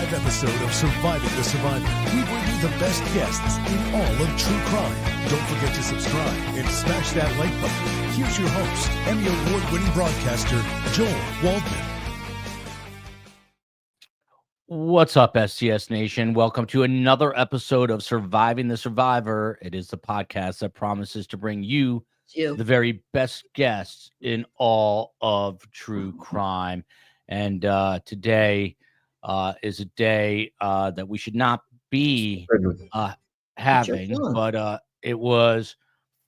live episode of Surviving the Survivor. We bring you the best guests in all of true crime. Don't forget to subscribe and smash that like button. Here's your host, Emmy Award-winning broadcaster, Joel Waldman. What's up, STS Nation? Welcome to another episode of Surviving the Survivor. It is the podcast that promises to bring you the very best guests in all of true crime. And today is a day that we should not be having, but it was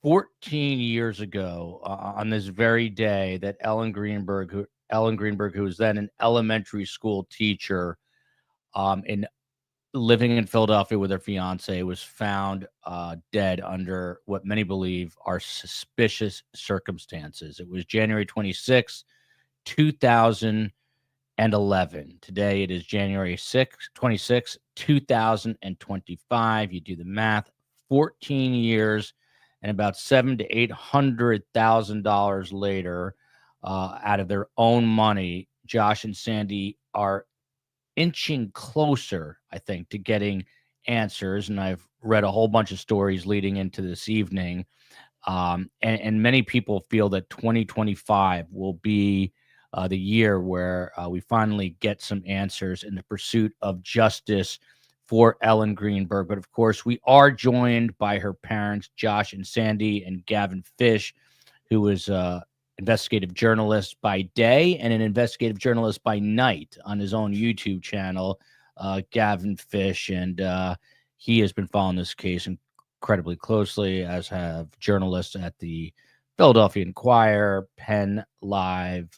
14 years ago on this very day that Ellen Greenberg, who was then an elementary school teacher, in living in Philadelphia with her fiance, was found dead under what many believe are suspicious circumstances. It was January 26, 2011. Today it is January 26, 2025. You do the math, 14 years and about $700,000 to $800,000 later, out of their own money, Josh and Sandee are inching closer, I think, to getting answers. And I've read a whole bunch of stories leading into this evening. And many people feel that 2025 will be the year where we finally get some answers in the pursuit of justice for Ellen Greenberg. But of course, we are joined by her parents, Josh and Sandee, and Gavin Fish, who is investigative journalist by day and an investigative journalist by night on his own YouTube channel, Gavin Fish. And he has been following this case incredibly closely, as have journalists at the Philadelphia Inquirer, Penn Live,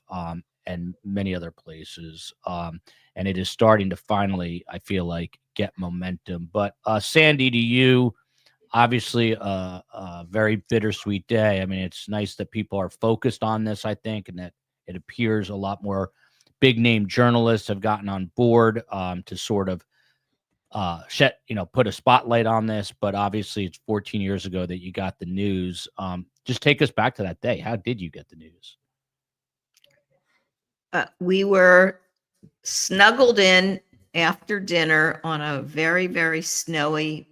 and many other places. And it is starting to finally, I feel like, get momentum. But Sandee, to you, obviously a very bittersweet day. I mean, it's nice that people are focused on this, I think, and that it appears a lot more big name journalists have gotten on board to sort of put a spotlight on this. But obviously it's 14 years ago that you got the news. Just take us back to that day. How did you get the news? We were snuggled in after dinner on a very, very snowy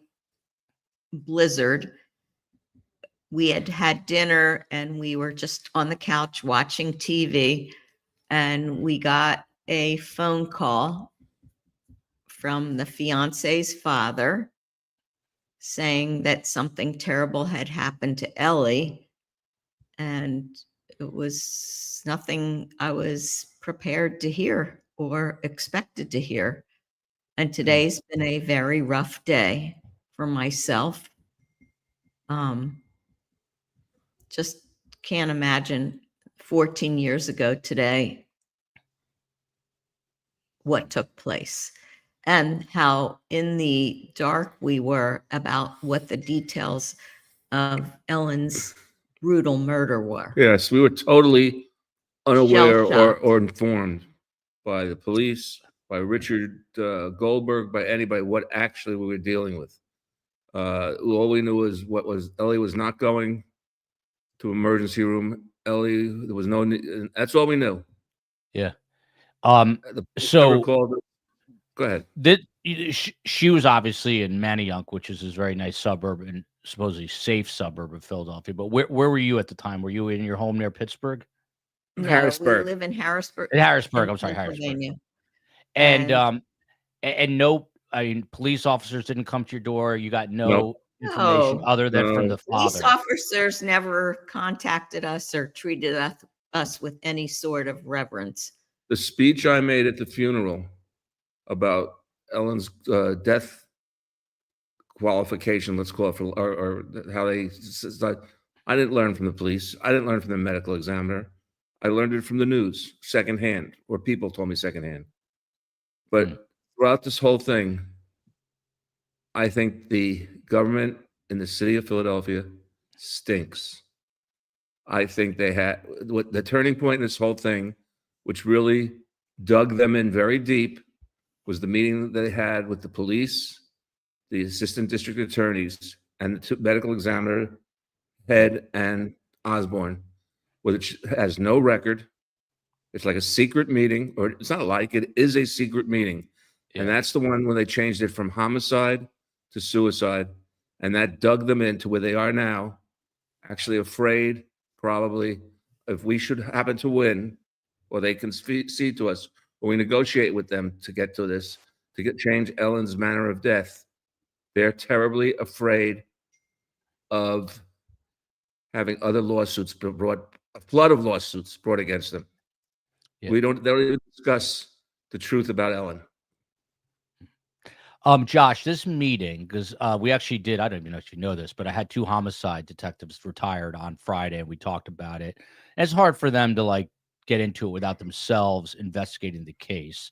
blizzard. We had had dinner and we were just on the couch watching TV, and we got a phone call from the fiance's father saying that something terrible had happened to Ellie, and it was nothing I was prepared to hear or expected to hear. And today's been a very rough day for myself. Just can't imagine 14 years ago today what took place and how in the dark we were about what the details of Ellen's brutal murder were. Yes, we were totally unaware or informed by the police, by Richard Goldberg, by anybody, what actually we were dealing with. All we knew was Ellie was not going to emergency room. Ellie, there was no need. That's all we knew. Yeah. So go ahead. She was obviously in Manayunk, which is this very nice suburb and supposedly safe suburb of Philadelphia. But where were you at the time? Were you in your home near Pittsburgh? No, Harrisburg. We live in Harrisburg. Harrisburg. I'm sorry, Harrisburg. And no, I mean, police officers didn't come to your door. You got no information other than from the father. Police officers never contacted us or treated us with any sort of reverence. The speech I made at the funeral about Ellen's death qualification, let's call it, or how they, I didn't learn from the police. I didn't learn from the medical examiner. I learned it from the news, secondhand, or people told me secondhand. But throughout this whole thing, I think the government in the city of Philadelphia stinks. I think they had what the turning point in this whole thing, which really dug them in very deep, was the meeting that they had with the police, the assistant district attorneys, and the medical examiner, Head and Osborne, which has no record. It's like a secret meeting, or it's not like it is a secret meeting. Yeah. And that's the one where they changed it from homicide to suicide. And that dug them into where they are now, actually afraid, probably, if we should happen to win, or they can see to us, or we negotiate with them to get to this, change Ellen's manner of death. They're terribly afraid of having other lawsuits brought, a flood of lawsuits brought against them. Yeah. They don't even discuss the truth about Ellen. Josh, this meeting, because we actually did, I don't even know if you know this, but I had 2 homicide detectives retired on Friday, and we talked about it. And it's hard for them to like get into it without themselves investigating the case.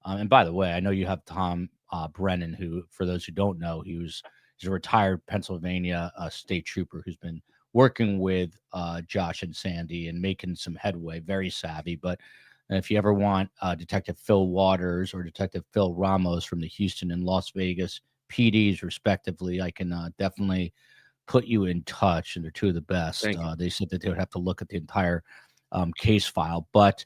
And by the way, I know you have Tom Brennan, who, for those who don't know, he's a retired Pennsylvania state trooper who's been working with Josh and Sandee and making some headway, very savvy. But if you ever want Detective Phil Waters or Detective Phil Ramos from the Houston and Las Vegas PDs, respectively, I can definitely put you in touch. And they're 2 of the best. They said that they would have to look at the entire case file. But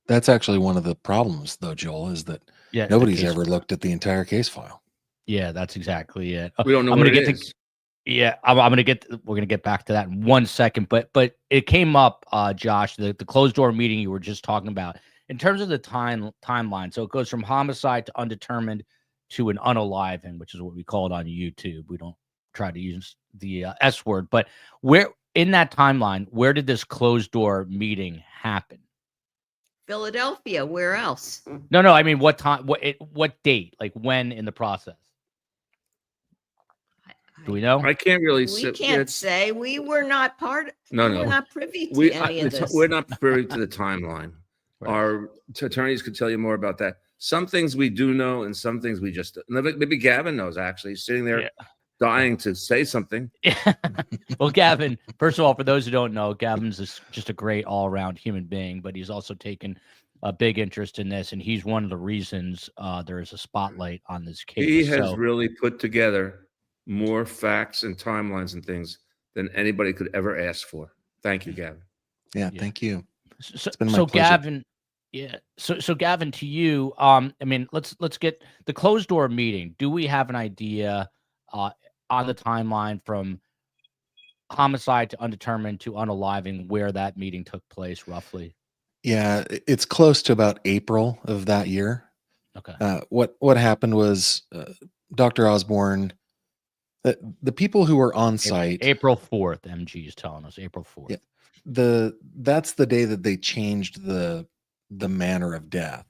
that's actually one of the problems, though, Joel, is that nobody's ever looked at the entire case file. Yeah, that's exactly it. We don't know what it is. Yeah, we're gonna get back to that in 1 second, but it came up, Josh, the closed door meeting you were just talking about in terms of the timeline. So it goes from homicide to undetermined to an unaliving, which is what we call it on YouTube. We don't try to use the S word, but where in that timeline, where did this closed door meeting happen? Philadelphia. Where else? No, I mean, what time? What date? Like when in the process? Do we know? I can't really. We can't say. We were not part. No. We're not privy to any of this. We're not privy to the timeline. Right. Our attorneys could tell you more about that. Some things we do know, and some things we just maybe Gavin knows. Actually, he's sitting there dying to say something. Well, Gavin, first of all, for those who don't know, Gavin's just a great all-around human being, but he's also taken a big interest in this, and he's one of the reasons there is a spotlight on this case. He has really put together more facts and timelines and things than anybody could ever ask for. Thank you, Gavin. Yeah. Thank you. So, It's been my pleasure. Gavin, So Gavin, to you, I mean, let's get the closed door meeting. Do we have an idea on the timeline from homicide to undetermined to unaliving where that meeting took place roughly? Yeah, it's close to about April of that year. Okay. What happened was Dr. Osborne, the people who were on site. April 4th, MG is telling us April 4th. Yeah, that's the day that they changed the manner of death.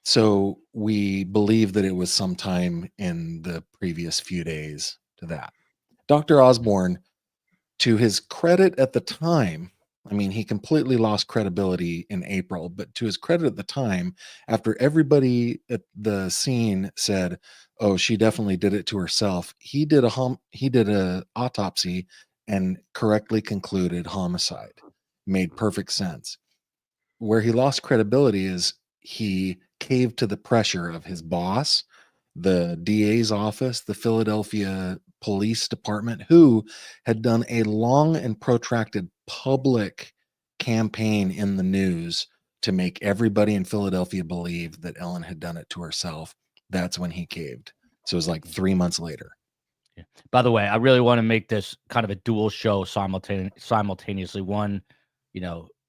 So we believe that it was sometime in the previous few days to that. Dr. Osborne, to his credit at the time, I mean, he completely lost credibility in April, but to his credit at the time, after everybody at the scene said, "Oh, she definitely did it to herself," he did a autopsy and correctly concluded homicide. Made perfect sense. Where he lost credibility is he caved to the pressure of his boss, the DA's office, the Philadelphia Police Department, who had done a long and protracted public campaign in the news to make everybody in Philadelphia believe that Ellen had done it to herself. That's when he caved. So it was like 3 months later. Yeah. By the way, I really want to make this kind of a dual show simultaneously. One,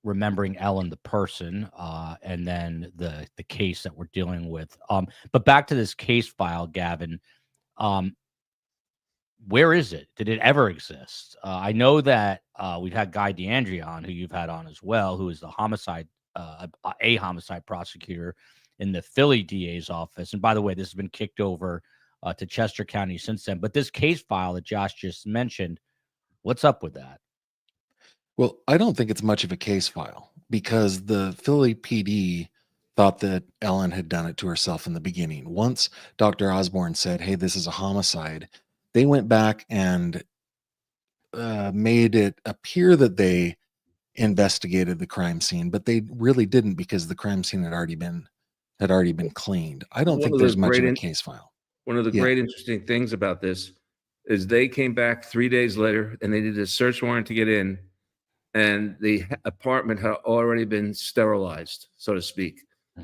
remembering Ellen the person, and then the case that we're dealing with. But back to this case file, Gavin. Where is it? Did it ever exist? I know that we've had Guy DeAndrea on, who you've had on as well, who is the homicide prosecutor in the Philly DA's office. And by the way, this has been kicked over to Chester County since then. But this case file that Josh just mentioned, what's up with that? Well, I don't think it's much of a case file because the Philly PD thought that Ellen had done it to herself in the beginning. Once Dr. Osborne said, "Hey, this is a homicide," they went back and made it appear that they investigated the crime scene, but they really didn't because the crime scene had already been cleaned. I don't think there's much of a case file. One of the great interesting things about this is they came back 3 days later and they did a search warrant to get in, and the apartment had already been sterilized, so to speak.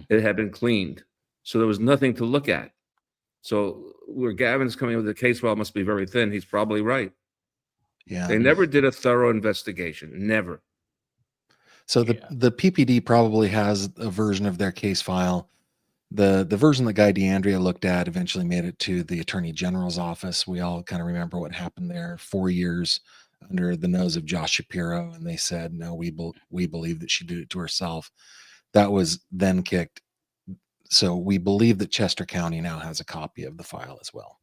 It had been cleaned. So there was nothing to look at. So where Gavin's coming with the case file must be very thin. He's probably right. Yeah. They never did a thorough investigation. Never. So Yeah. the PPD probably has a version of their case file. The version that Guy DeAndrea looked at eventually made it to the Attorney General's office. We all kind of remember what happened there. 4 years under the nose of Josh Shapiro, and they said, no, we believe that she did it to herself. That was then kicked. So we believe that Chester County now has a copy of the file as well.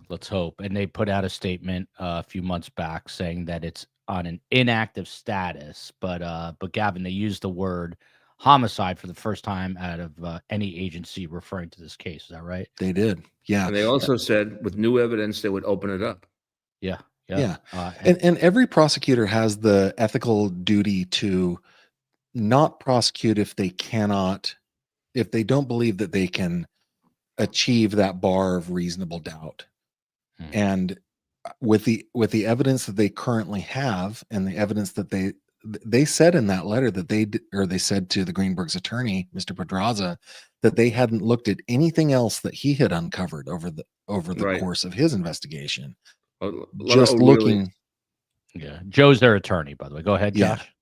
Let's hope. And they put out a statement a few months back saying that it's on an inactive status. But Gavin, they used the word homicide for the first time out of any agency referring to this case. Is that right? They did. Yeah. And they also said with new evidence, they would open it up. Yeah. Yeah. And every prosecutor has the ethical duty to not prosecute if they don't believe that they can achieve that bar of reasonable doubt. And with the evidence that they currently have, and the evidence that they said in that letter that they said to the Greenberg's attorney, Mr. Pedraza, that they hadn't looked at anything else that he had uncovered over the Right. course of his investigation. Just looking. Yeah. Joe's their attorney, by the way. Go ahead, Yeah. Josh.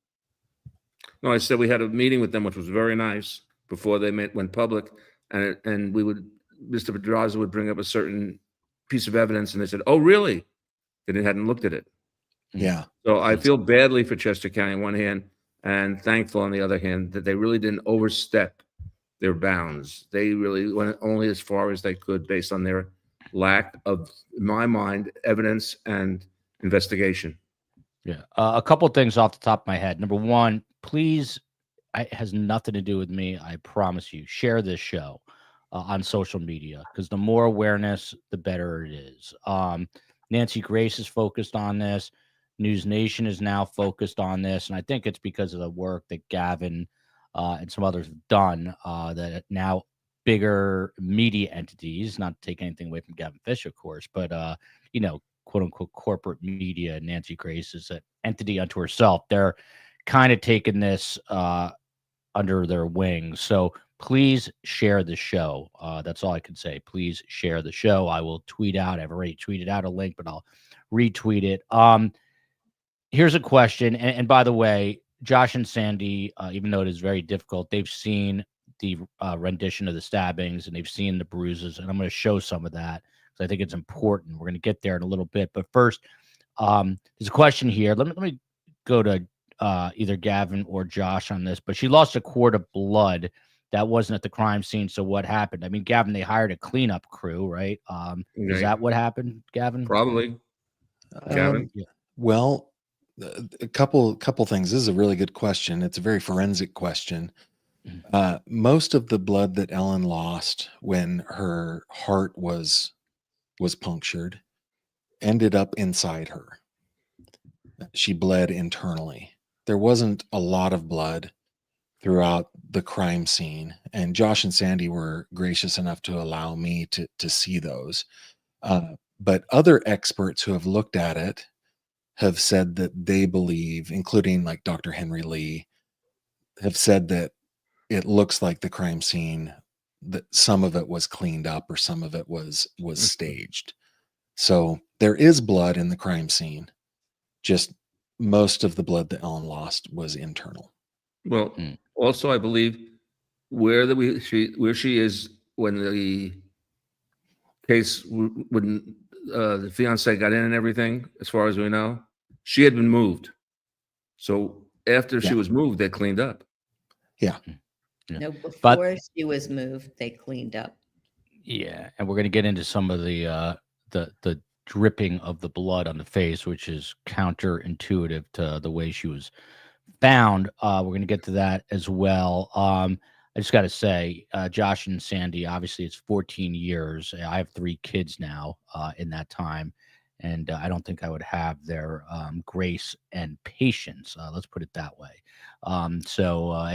No, I said we had a meeting with them, which was very nice before they went public, and Mr. Pedraza would bring up a certain piece of evidence, and they said, "Oh, really?" They hadn't looked at it. Yeah. So I feel badly for Chester County on one hand, and thankful on the other hand that they really didn't overstep their bounds. They really went only as far as they could based on their lack of, in my mind, evidence and investigation. Yeah. A couple of things off the top of my head. Number one, please, it has nothing to do with me. I promise you, share this show on social media, because the more awareness, the better it is. Nancy Grace is focused on this. News Nation is now focused on this. And I think it's because of the work that Gavin and some others have done, that now bigger media entities, not to take anything away from Gavin Fish, of course, but, quote unquote, corporate media, Nancy Grace is an entity unto herself. They're kind of taking this under their wings. So please share the show. That's all I can say. Please share the show. I will tweet out. I've already tweeted out a link, but I'll retweet it. Here's a question. And by the way, Josh and Sandee, even though it is very difficult, they've seen the rendition of the stabbings and they've seen the bruises. And I'm going to show some of that because I think it's important. We're going to get there in a little bit. But first, there's a question here. Let me go to either Gavin or Josh on this. But she lost a quart of blood. That wasn't at the crime scene. So what happened? I mean, Gavin, they hired a cleanup crew, right? Is that what happened, Gavin? Probably. Gavin? Yeah. Well, a couple things. This is a really good question. It's a very forensic question. Most of the blood that Ellen lost when her heart was punctured ended up inside her. She bled internally. There wasn't a lot of blood throughout the crime scene, and Josh and Sandee were gracious enough to allow me to see those. But other experts who have looked at it have said that they believe, including like Dr. Henry Lee, have said that it looks like the crime scene, that some of it was cleaned up or some of it was staged. So there is blood in the crime scene. Just most of the blood that Ellen lost was internal. Well, also I believe where she is when the case, when the fiance got in and everything, as far as we know, she had been moved. So after she was moved, they cleaned up. Yeah. No, before she was moved, they cleaned up. Yeah, and we're going to get into some of the dripping of the blood on the face, which is counterintuitive to the way she was found. We're going to get to that as well. I just got to say, Josh and Sandee, obviously it's 14 years. I have 3 kids now in that time, and I don't think I would have their grace and patience. Let's put it that way. And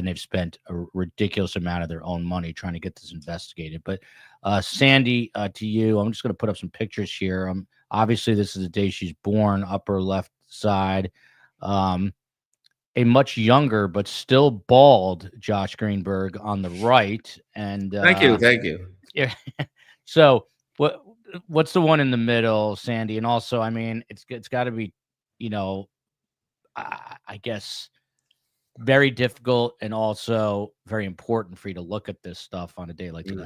they've spent a ridiculous amount of their own money trying to get this investigated. But Sandee, to you, I'm just going to put up some pictures here. Obviously, this is the day she's born, upper left side. a much younger but still bald Josh Greenberg on the right. And Thank you. yeah. So what's the one in the middle, Sandee? And also, I mean, it's got to be, you know, I guess very difficult and also very important for you to look at this stuff on a day like today.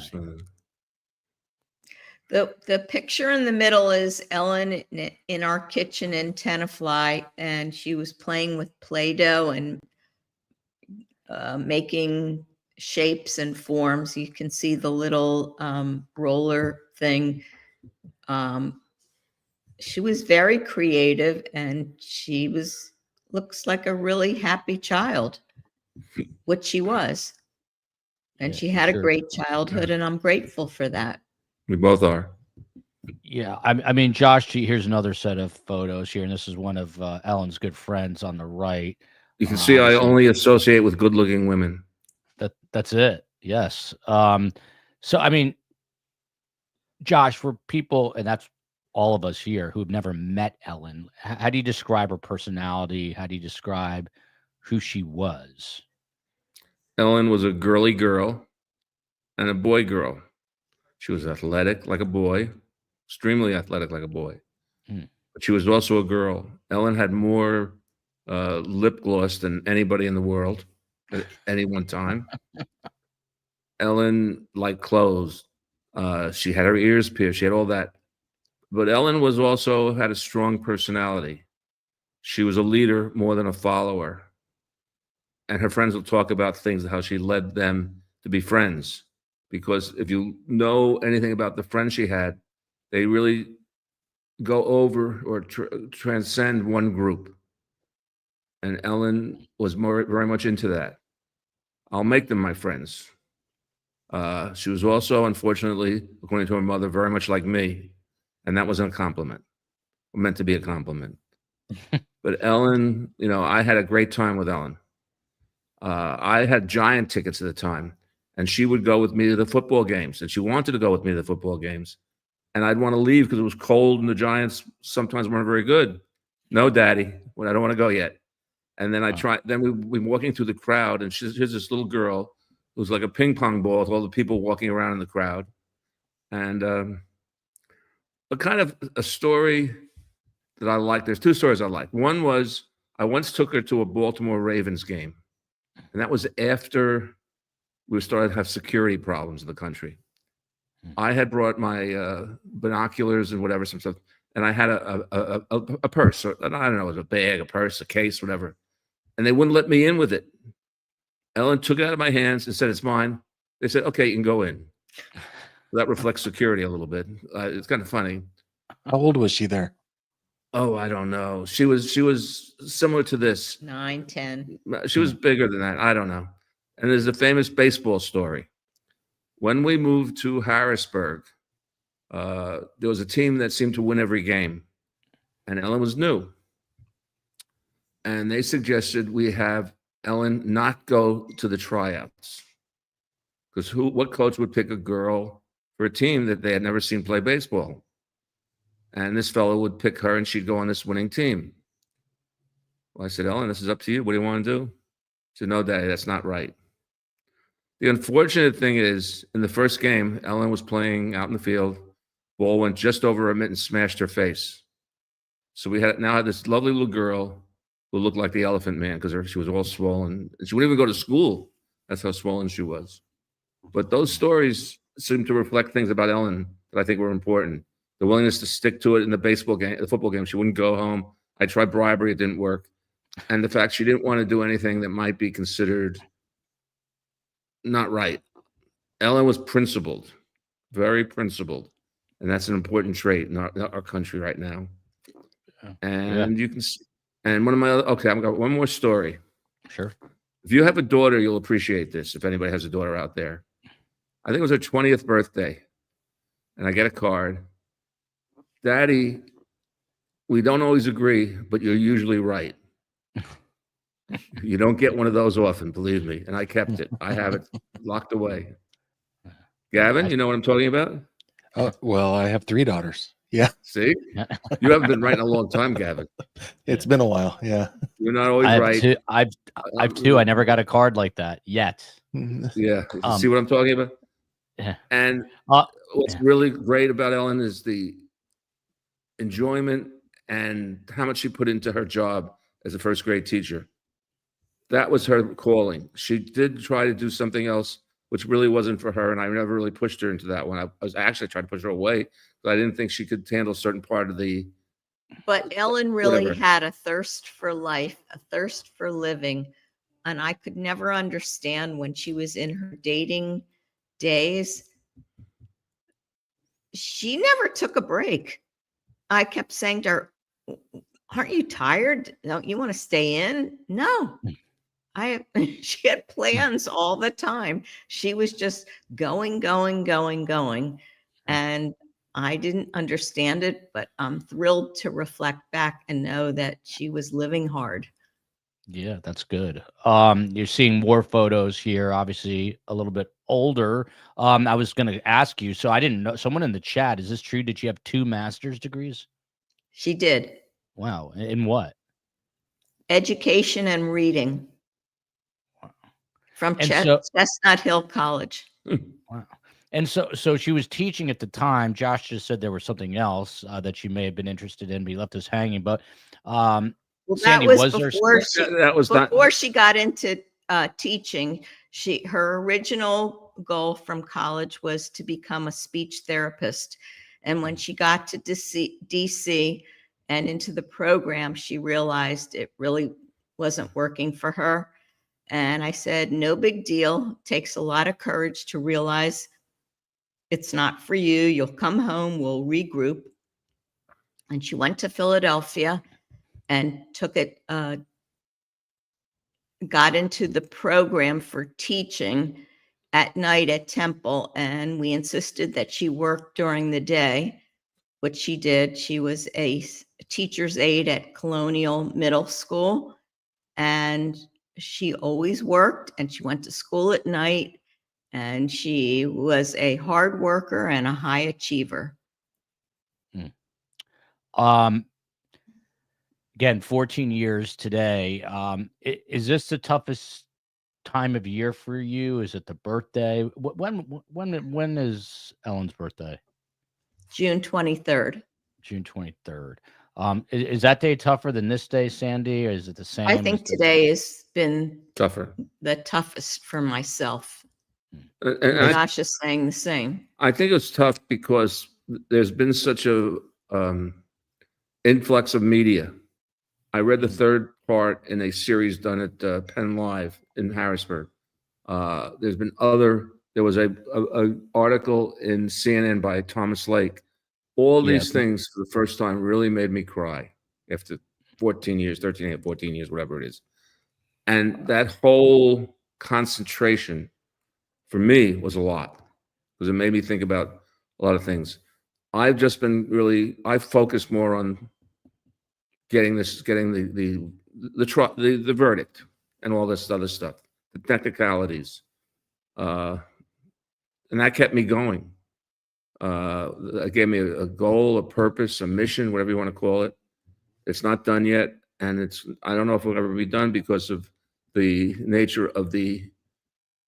The picture in the middle is Ellen in our kitchen in Tenafly, and she was playing with Play-Doh and making shapes and forms. You can see the little roller thing. She was very creative, and she looks like a really happy child, which she was. And Yeah, she had sure. a great childhood, and I'm grateful for that. We both are. Yeah, I mean, Josh, here's another set of photos here, and this is one of Ellen's good friends on the right. You can see I Obviously, only associate with good-looking women. that's it. Yes. So I mean, Josh, for people, and that's all of us here who've never met Ellen, how do you describe her personality? How do you describe who she was? Ellen was a girly girl and a boy girl. She was athletic like a boy, extremely athletic like a boy. But she was also a girl. Ellen had more lip gloss than anybody in the world at any one time. Ellen liked clothes. She had her ears pierced. She had all that. But Ellen was also had a strong personality. She was a leader more than a follower. And her friends will talk about things, how she led them to be friends. Because if you know anything about the friends she had, they really go over or transcend one group. And Ellen was very much into that. I'll make them my friends. She was also, unfortunately, according to her mother, very much like me. And that wasn't a compliment. It meant to be a compliment. But Ellen, you know, I had a great time with Ellen. I had Giant tickets at the time, and she would go with me to the football games, and she wanted to go with me to the football games. And I'd want to leave because it was cold and the Giants sometimes weren't very good. No, Daddy, I don't want to go yet. And then we'd be walking through the crowd, and here's this little girl who's like a ping pong ball with all the people walking around in the crowd. And a kind of a story that I like, there's two stories I like. One was I once took her to a Baltimore Ravens game, and that was after we started to have security problems in the country. I had brought my binoculars and whatever, some stuff, and I had a purse, or I don't know, it was a bag, a purse, a case, whatever, and they wouldn't let me in with it. Ellen took it out of my hands and said, "It's mine." They said, "Okay, you can go in." That reflects security a little bit. It's kind of funny. How old was she there? Oh, I don't know. She was similar to this. 9, 10. She was bigger than that. I don't know. And there's a famous baseball story. When we moved to Harrisburg, there was a team that seemed to win every game, and Ellen was new. And they suggested we have Ellen not go to the tryouts, because what coach would pick a girl for a team that they had never seen play baseball? And this fellow would pick her, and she'd go on this winning team. Well, I said, "Ellen, this is up to you. What do you want to do?" She said, "No, Daddy, that's not right." The unfortunate thing is, in the first game, Ellen was playing out in the field. Ball went just over her mitt and smashed her face. So we now had this lovely little girl who looked like the Elephant Man because she was all swollen. She wouldn't even go to school. That's how swollen she was. But those stories seem to reflect things about Ellen that I think were important. The willingness to stick to it in the football game. She wouldn't go home. I tried bribery. It didn't work. And the fact she didn't want to do anything that might be considered not right. Ellen was principled, very principled. And that's an important trait in our country right now. And you can see, and one of my other, okay, I've got one more story. Sure. If you have a daughter, you'll appreciate this. If anybody has a daughter out there, I think it was her 20th birthday. And I get a card. "Daddy, we don't always agree, but you're usually right." You don't get one of those often, believe me. And I kept it. I have it locked away. Gavin, you know what I'm talking about? Well, I have 3 daughters. Yeah, See, you haven't been right in a long time, Gavin. it's been a while. Yeah. You're not always I have right. two. I've two. I never got a card like that yet. Yeah. You see Um, what I'm talking about? yeah. And Uh, what's yeah. really great about Ellen is the enjoyment and how much she put into her job as a first grade teacher. That was her calling. She did try to do something else, which really wasn't for her. And I never really pushed her into that one. I was actually trying to push her away, but I didn't think she could handle a certain part of the But Ellen really whatever. had a thirst for life, a thirst for living. And I could never understand when she was in her dating days, she never took a break. I kept saying to her, aren't you tired? Don't you want to stay in? No. She had plans all the time. She was just going. And I didn't understand it, but I'm thrilled to reflect back and know that she was living hard. Yeah, that's good. You're seeing more photos here, obviously a little bit older. I was going to ask you, so I didn't know. Someone in the chat, is this true? Did you have 2 master's degrees? She did. Wow. In what? Education and reading from And so, Chestnut Hill College. wow. And so she was teaching at the time. Josh just said there was something else that she may have been interested in, but he left us hanging. But Well, Sandee, that was there before she that was not before she got into teaching. Her original goal from college was to become a speech therapist, and when she got to DC and into the program, she realized it really wasn't working for her. And I said, no big deal. It takes a lot of courage to realize it's not for you. You'll come home, we'll regroup. And she went to Philadelphia and took it, got into the program for teaching at night at Temple. And we insisted that she work during the day, which she did. She was a teacher's aide at Colonial Middle School. And she always worked, and she went to school at night, and she was a hard worker and a high achiever. Again, 14 years today. Is this the toughest time of year for you? Is it the birthday? When is Ellen's birthday? June 23rd. June 23rd. Is that day tougher than this day, Sandee, or is it the same? I think today has been tougher. the toughest for myself. And Josh is saying the same. I think it's tough because there's been such a influx of media. I read the 3rd part in a series done at Penn Live in Harrisburg. There was a article in CNN by Thomas Lake. All these things for the first time really made me cry after 14 years, 13, 14 years, whatever it is. And that whole concentration for me was a lot because it made me think about a lot of things. I've focused more on getting the verdict and all this other stuff, the technicalities. And that kept me going. It gave me a goal, a purpose, a mission, whatever you want to call it. It's not done yet. And I don't know if it'll ever be done because of the nature of the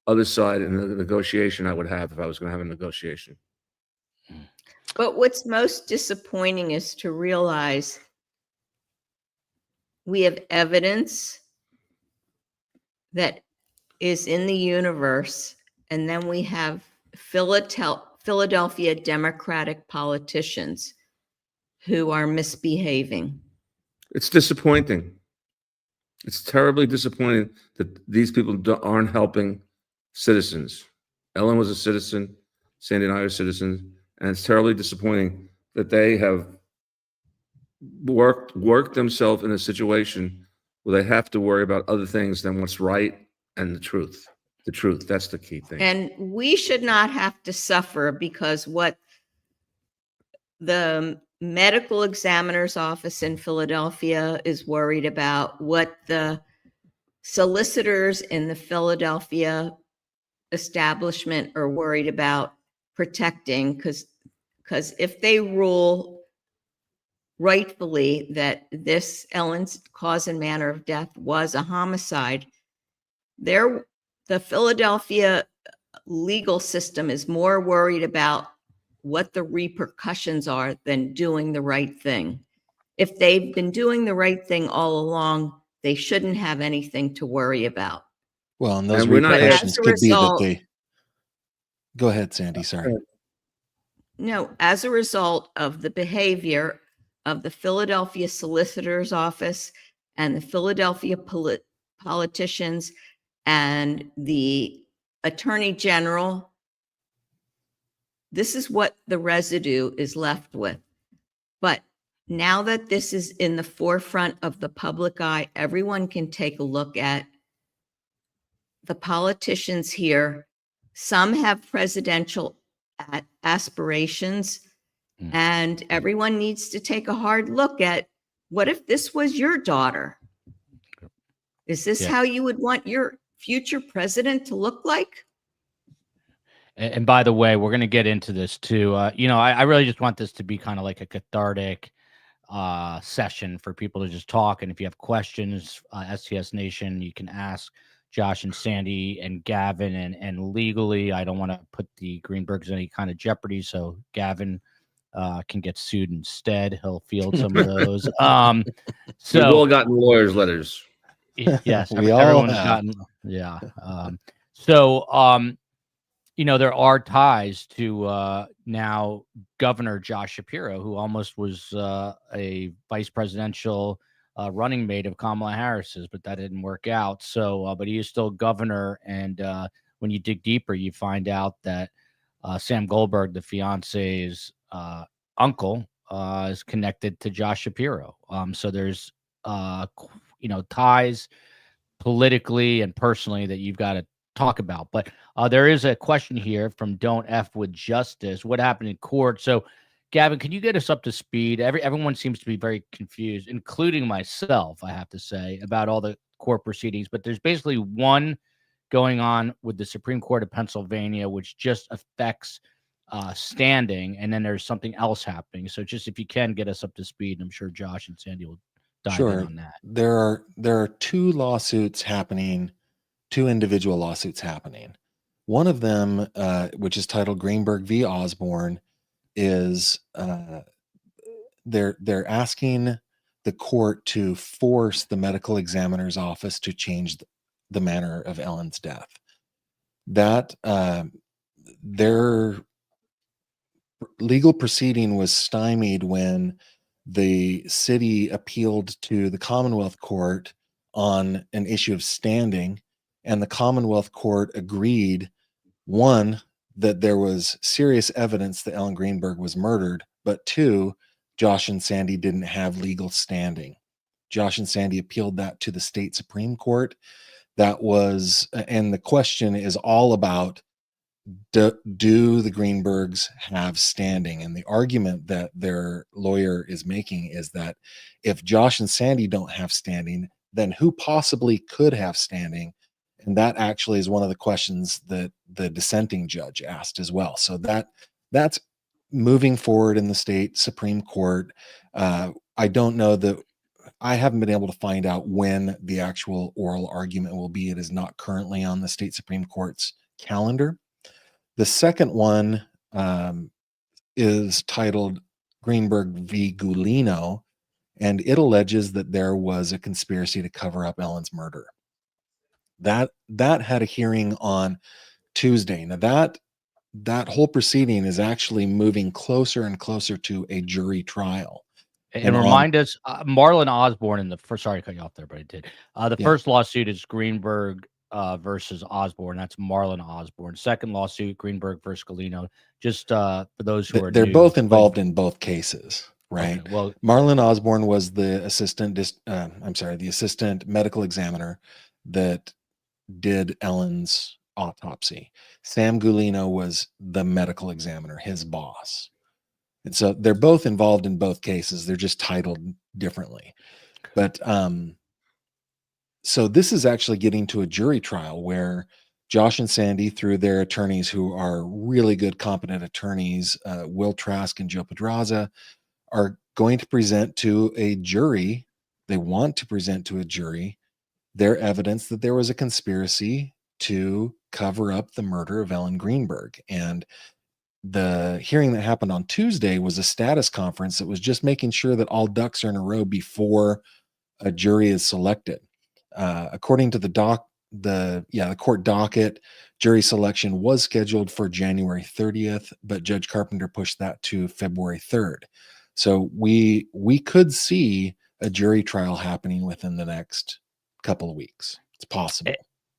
other side and the negotiation I would have if I was going to have a negotiation. But what's most disappointing is to realize we have evidence that is in the universe, and then we have Philadelphia Democratic politicians who are misbehaving. It's disappointing. It's terribly disappointing that these people aren't helping citizens. Ellen was a citizen, Sandee and I are citizens, and it's terribly disappointing that they have worked themselves in a situation where they have to worry about other things than what's right and the truth. The truth, that's the key thing. And we should not have to suffer because what the medical examiner's office in Philadelphia is worried about, what the solicitors in the Philadelphia establishment are worried about protecting, because if they rule rightfully that this Ellen's cause and manner of death was a homicide, the Philadelphia legal system is more worried about what the repercussions are than doing the right thing. If they've been doing the right thing all along, they shouldn't have anything to worry about. Well, and those And we're not repercussions asking- could be that result- they. Go ahead, Sandy. Sorry. No, as a result of the behavior of the Philadelphia Solicitor's Office and the Philadelphia politicians and the Attorney General, this is what the residue is left with. But now that this is in the forefront of the public eye, everyone can take a look at the politicians here. Some have presidential aspirations, and everyone needs to take a hard look at, what if this was your daughter? Is this how you would want your future president to look like? And by the way, we're going to get into this too. I really just want this to be kind of like a cathartic session for people to just talk. And if you have questions, STS Nation, you can ask Josh and Sandee and Gavin. And legally, I don't want to put the Greenbergs in any kind of jeopardy. So Gavin can get sued instead. He'll field some of those. We've all gotten lawyers' letters. Yes, We all everyone's have. gotten. Yeah. There are ties to now Governor Josh Shapiro, who almost was a vice presidential running mate of Kamala Harris's, but that didn't work out. So, but he is still governor. And when you dig deeper, you find out that Sam Goldberg, the fiance's uncle, is connected to Josh Shapiro. So there's, ties politically and personally that you've got to talk about. But there is a question here from Don't F with Justice. What happened in court? So, Gavin, can you get us up to speed? Everyone seems to be very confused, including myself, I have to say, about all the court proceedings. But there's basically one going on with the Supreme Court of Pennsylvania, which just affects standing, and then there's something else happening. So just if you can get us up to speed, I'm sure Josh and Sandee will dive in on that. There are two lawsuits happening, two individual lawsuits happening. One of them, which is titled Greenberg v. Osborne, is they're asking the court to force the medical examiner's office to change the manner of Ellen's death. That their legal proceeding was stymied when the city appealed to the Commonwealth Court on an issue of standing, and the Commonwealth Court agreed, one, that there was serious evidence that Ellen Greenberg was murdered, but two, Josh and Sandee didn't have legal standing. Josh and Sandee appealed that to the state Supreme Court. That was, and the question is all about, do the Greenbergs have standing? And the argument that their lawyer is making is that if Josh and Sandee don't have standing, then who possibly could have standing? And that actually is one of the questions that the dissenting judge asked as well. So that's moving forward in the state Supreme Court. I don't know that, I haven't been able to find out when the actual oral argument will be. It is not currently on the state Supreme Court's calendar. The second one is titled Greenberg v. Gulino, and it alleges that there was a conspiracy to cover up Ellen's murder. That had a hearing on Tuesday. Now that whole proceeding is actually moving closer and closer to a jury trial. And remind us, Marlon Osborne in the first, sorry to cut you off there, but I did. First lawsuit is Greenberg versus Osborne. That's Marlon Osborne. Second lawsuit, Greenberg versus Galino. Just for those who are they're new, both involved in both cases, right? Okay, well, Marlon Osborne was the assistant medical examiner that did Ellen's autopsy. Sam Gulino was the medical examiner, his boss. And so they're both involved in both cases. They're just titled differently. But so this is actually getting to a jury trial where Josh and Sandee, through their attorneys who are really good, competent attorneys, Will Trask and Joe Pedraza, are going to present to a jury. They want to present to a jury their evidence that there was a conspiracy to cover up the murder of Ellen Greenberg. And the hearing that happened on Tuesday was a status conference that was just making sure that all ducks are in a row before a jury is selected. According to the court docket, jury selection was scheduled for January 30th, but Judge Carpenter pushed that to February 3rd. So we could see a jury trial happening within the next couple of weeks. It's possible.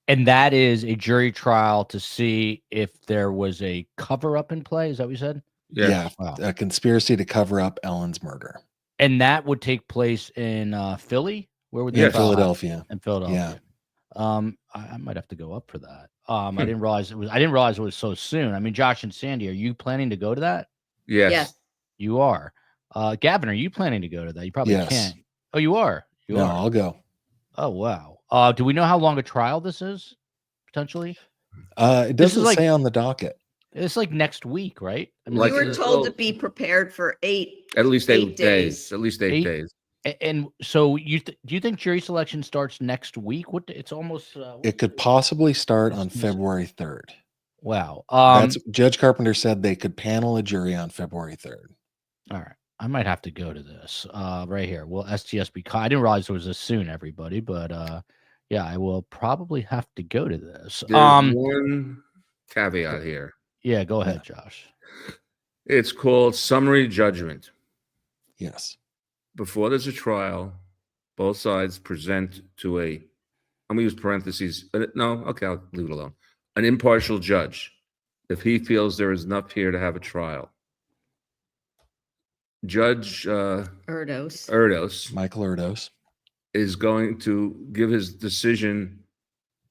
And that is a jury trial to see if there was a cover-up in play. Is that what you said? Yeah, Wow. a conspiracy to cover up Ellen's murder. And that would take place in Philly? Where would In that Philadelphia. In Philadelphia. Yeah. I might have to go up for that. I didn't realize it was so soon. I mean, Josh and Sandee, are you planning to go to that? Yes. Yes. You are. Gavin, are you planning to go to that? You probably Yes. can't. Oh, you are. You No, are. I'll go. Oh, wow. Do we know how long a trial this is? Potentially? It This is doesn't like- say on the docket. It's like next week, right? I mean, Like- You were this is- told to be prepared for At least 8 days. days. At least 8 days. and so do you think jury selection starts next week? It's almost It could possibly start on That's- February 3rd. wow. That's Judge Carpenter said they could panel a jury on February 3rd. All right. I might have to go to this right here. Will STS be I didn't realize it was this soon, everybody, but yeah, I will probably have to go to this. There's one caveat here. Yeah, go ahead, Josh. It's called summary judgment. Yes. Before there's a trial, both sides present to I'm going to use parentheses. No, okay, I'll leave it alone. An impartial judge, if he feels there is enough here to have a trial. Judge Erdos. Michael Erdos. is going to give his decision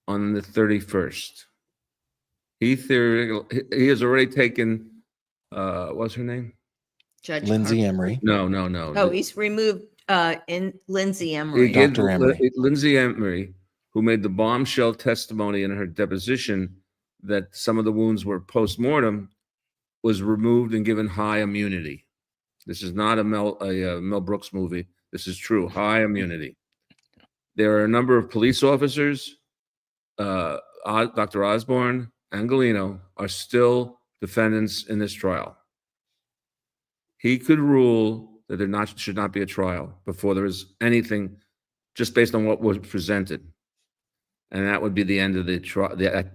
on the 31st. He has already taken, what's her name? Judge Lindsay Carpenter. Emery. No. Oh, he's removed in Lindsay He Emery. gave Dr. Emery. Lindsay Emery, who made the bombshell testimony in her deposition that some of the wounds were post-mortem, was removed and given high immunity. This is not a Mel Brooks movie. This is true, high immunity. There are a number of police officers, Dr. Osborne and Galino, are still defendants in this trial. He could rule that there should not be a trial before there is anything, just based on what was presented, and that would be the end of the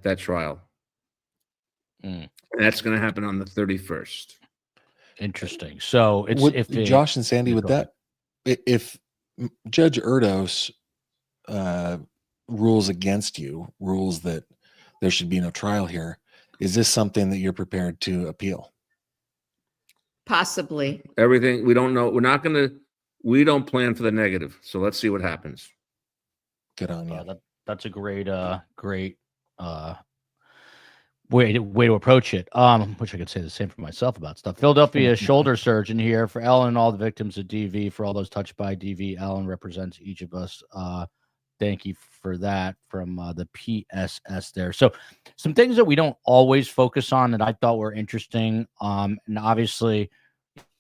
that trial. And that's going to happen on the 31st. Interesting. So it's Would, if it- Josh and Sandy, Yeah, with go ahead. that, if Judge Erdos rules against you, rules that there should be no trial here, is this something that you're prepared to appeal? Possibly. Everything, we don't know. We don't plan for the negative. So let's see what happens. Good on you. that's a great way to approach it. Wish I could say the same for myself about stuff. Philadelphia shoulder surgeon here for Ellen and all the victims of DV, for all those touched by DV. Ellen represents each of us. Thank you for that from the PSS there. So some things that we don't always focus on that I thought were interesting. And obviously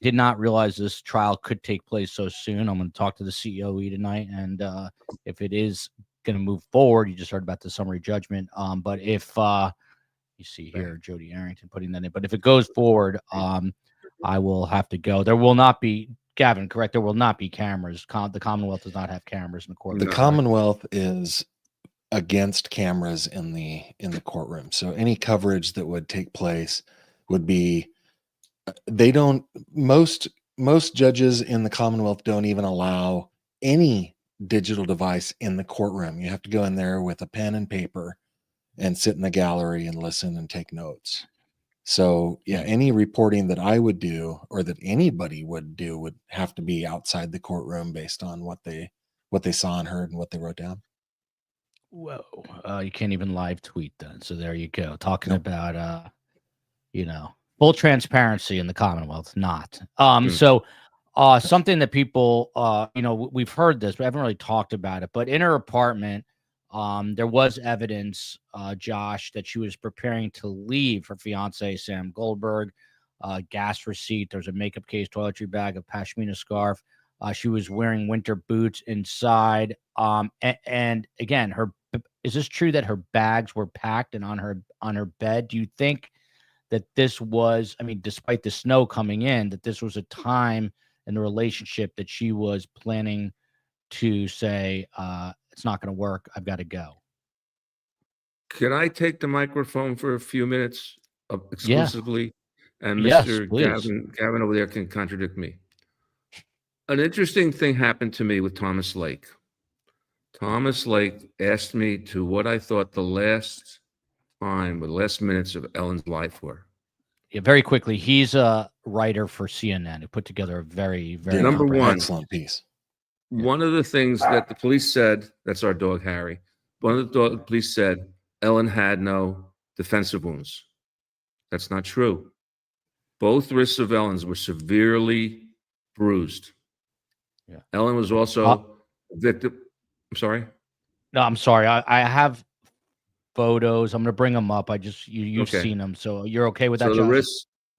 did not realize this trial could take place so soon. I'm going to talk to the COE tonight. And if it is going to move forward, you just heard about the summary judgment. But if you see here, Jody Arrington putting that in. But if it goes forward, I will have to go. There will not be, Gavin, correct? There will not be cameras. The Commonwealth does not have cameras in the courtroom. The Commonwealth is against cameras in the courtroom. So any coverage that would take place would be, most judges in the Commonwealth don't even allow any digital device in the courtroom. You have to go in there with a pen and paper and sit in the gallery and listen and take notes. So yeah, any reporting that I would do or that anybody would do would have to be outside the courtroom based on what they saw and heard and what they wrote down. Whoa. You can't even live tweet then. So there you go. Talking Nope. about, full transparency in the Commonwealth, not. So something that people, we've heard this, but I haven't really talked about it, but in her apartment, there was evidence, Josh, that she was preparing to leave her fiance, Sam Goldberg. gas receipt. There's a makeup case, toiletry bag, a pashmina scarf. She was wearing winter boots inside. And again, is this true that her bags were packed and on her bed? Do you think that this was, I mean, despite the snow coming in, that this was a time in the relationship that she was planning to say, it's not going to work, I've got to go? Can I take the microphone for a few minutes Yeah. exclusively? And Yes, Mr. please. Gavin over there can contradict me. An interesting thing happened to me with Thomas Lake. Thomas Lake asked me to what I thought the last time, the last minutes of Ellen's life were. Yeah, very quickly, he's a writer for CNN who put together a very, very Number one, excellent piece. One of the things that the police said, that's our dog, Harry. One of the police said Ellen had no defensive wounds. That's not true. Both wrists of Ellen's were severely bruised. Yeah. Ellen was also a victim. I'm sorry? No, I'm sorry. I have photos. I'm going to bring them up. You've Okay. seen them. So you're okay with that, So Josh?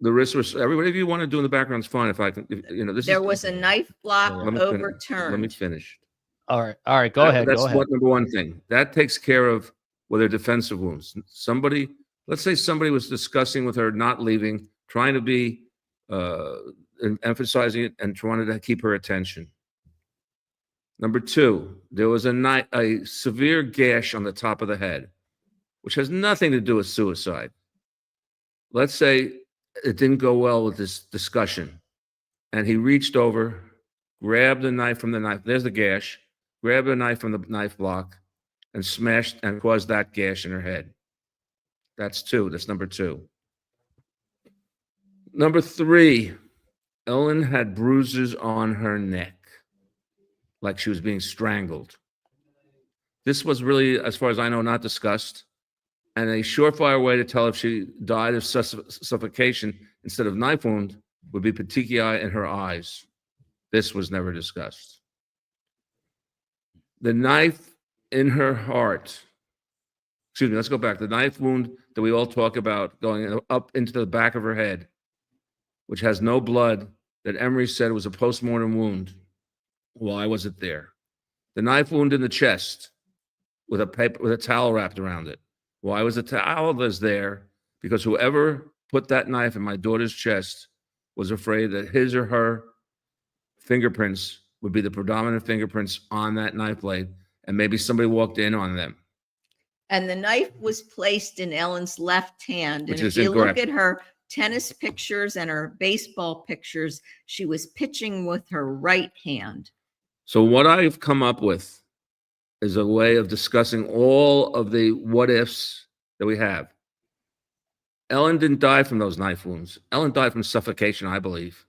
the wrists were, everybody, if you want to do in the background is fine. If I can, this There was a knife block Yeah. let me overturned. finish. All right. Go ahead. That's Go ahead. number one thing. That takes care of whether defensive wounds. Let's say somebody was discussing with her not leaving, trying to be emphasizing it and trying to keep her attention. Number two, there was a severe gash on the top of the head, which has nothing to do with suicide. Let's say it didn't go well with this discussion, and he reached over, grabbed the knife from the knife. There's the gash. Grabbed a knife from the knife block and smashed and caused that gash in her head. That's two. That's number two. Number three, Ellen had bruises on her neck, like she was being strangled. This was really, as far as I know, not discussed. And a surefire way to tell if she died of suffocation instead of knife wound would be petechiae in her eyes. This was never discussed. The knife in her heart, excuse me, let's go back. The knife wound that we all talk about going up into the back of her head, which has no blood, that Emery said was a postmortem wound. Why was it there? The knife wound in the chest with a towel wrapped around it. Why was the towel there? Because whoever put that knife in my daughter's chest was afraid that his or her fingerprints would be the predominant fingerprints on that knife blade, and maybe somebody walked in on them. And the knife was placed in Ellen's left hand. Which And is if you incorrect. look at her tennis pictures and her baseball pictures, she was pitching with her right hand. So what I've come up with is a way of discussing all of the what ifs that we have. Ellen didn't die from those knife wounds. Ellen died from suffocation, I believe.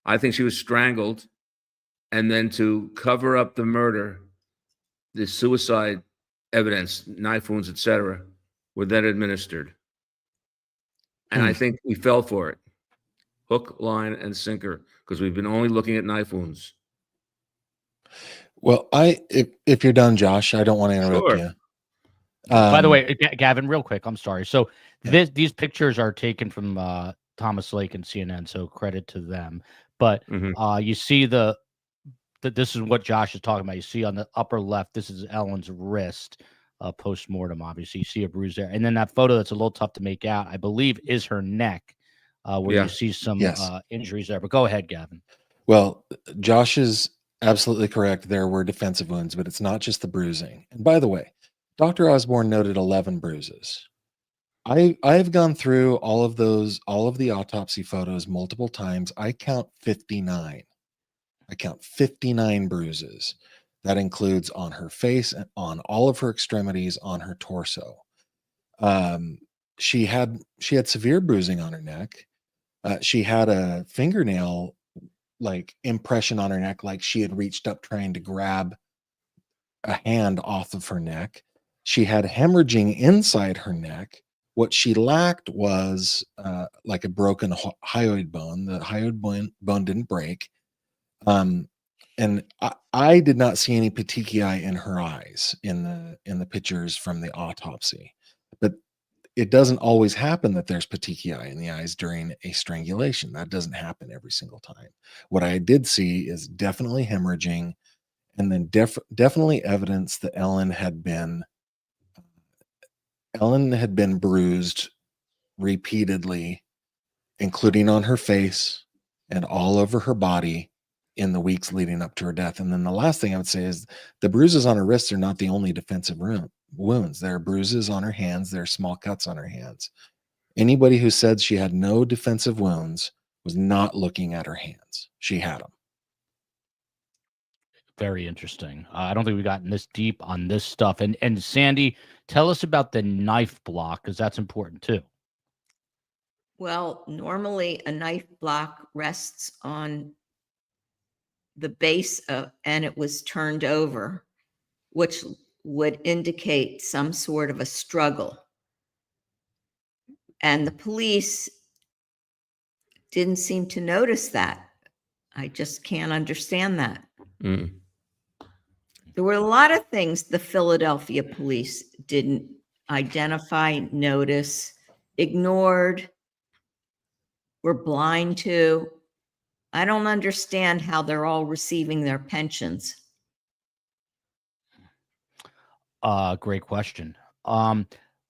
I think she was strangled, and then to cover up the murder, the suicide evidence, knife wounds, etc., were then administered. And I think we fell for it. Hook, line, and sinker, because we've been only looking at knife wounds. Well, if you're done, Josh, I don't want to interrupt Sure. you. By the way, Gavin, real quick, I'm sorry. So Yeah. these pictures are taken from Thomas Lake and CNN, so credit to them. But you see that this is what Josh is talking about. You see on the upper left, this is Ellen's wrist, post-mortem, obviously. You see a bruise there. And then that photo that's a little tough to make out, I believe, is her neck, where you see some injuries there. But go ahead, Gavin. Well, Josh is absolutely correct. There were defensive wounds, but it's not just the bruising. And by the way, Dr. Osborne noted 11 bruises. I've gone through all of the autopsy photos multiple times. I count 59. I count 59 bruises. That includes on her face and on all of her extremities, on her torso. She had severe bruising on her neck. She had a fingernail impression on her neck, like she had reached up trying to grab a hand off of her neck. She had hemorrhaging inside her neck. What she lacked was like a broken hyoid bone. The hyoid bone didn't break. And I did not see any petechiae in her eyes in the pictures from the autopsy. But it doesn't always happen that there's petechiae in the eyes during a strangulation. That doesn't happen every single time. What I did see is definitely hemorrhaging, and then definitely evidence that Ellen had been bruised repeatedly, including on her face and all over her body in the weeks leading up to her death. And then the last thing I would say is the bruises on her wrists are not the only defensive wounds. There are bruises on her hands. There are small cuts on her hands. Anybody who said she had no defensive wounds was not looking at her hands. She had them. Very interesting. I don't think we've gotten this deep on this stuff. And Sandee, tell us about the knife block, because that's important too. Well, normally a knife block rests on the base of, and it was turned over, which would indicate some sort of a struggle. And the police didn't seem to notice that. I just can't understand that. Mm. There were a lot of things the Philadelphia police didn't identify, notice, ignored, were blind to. I don't understand how they're all receiving their pensions. Great question.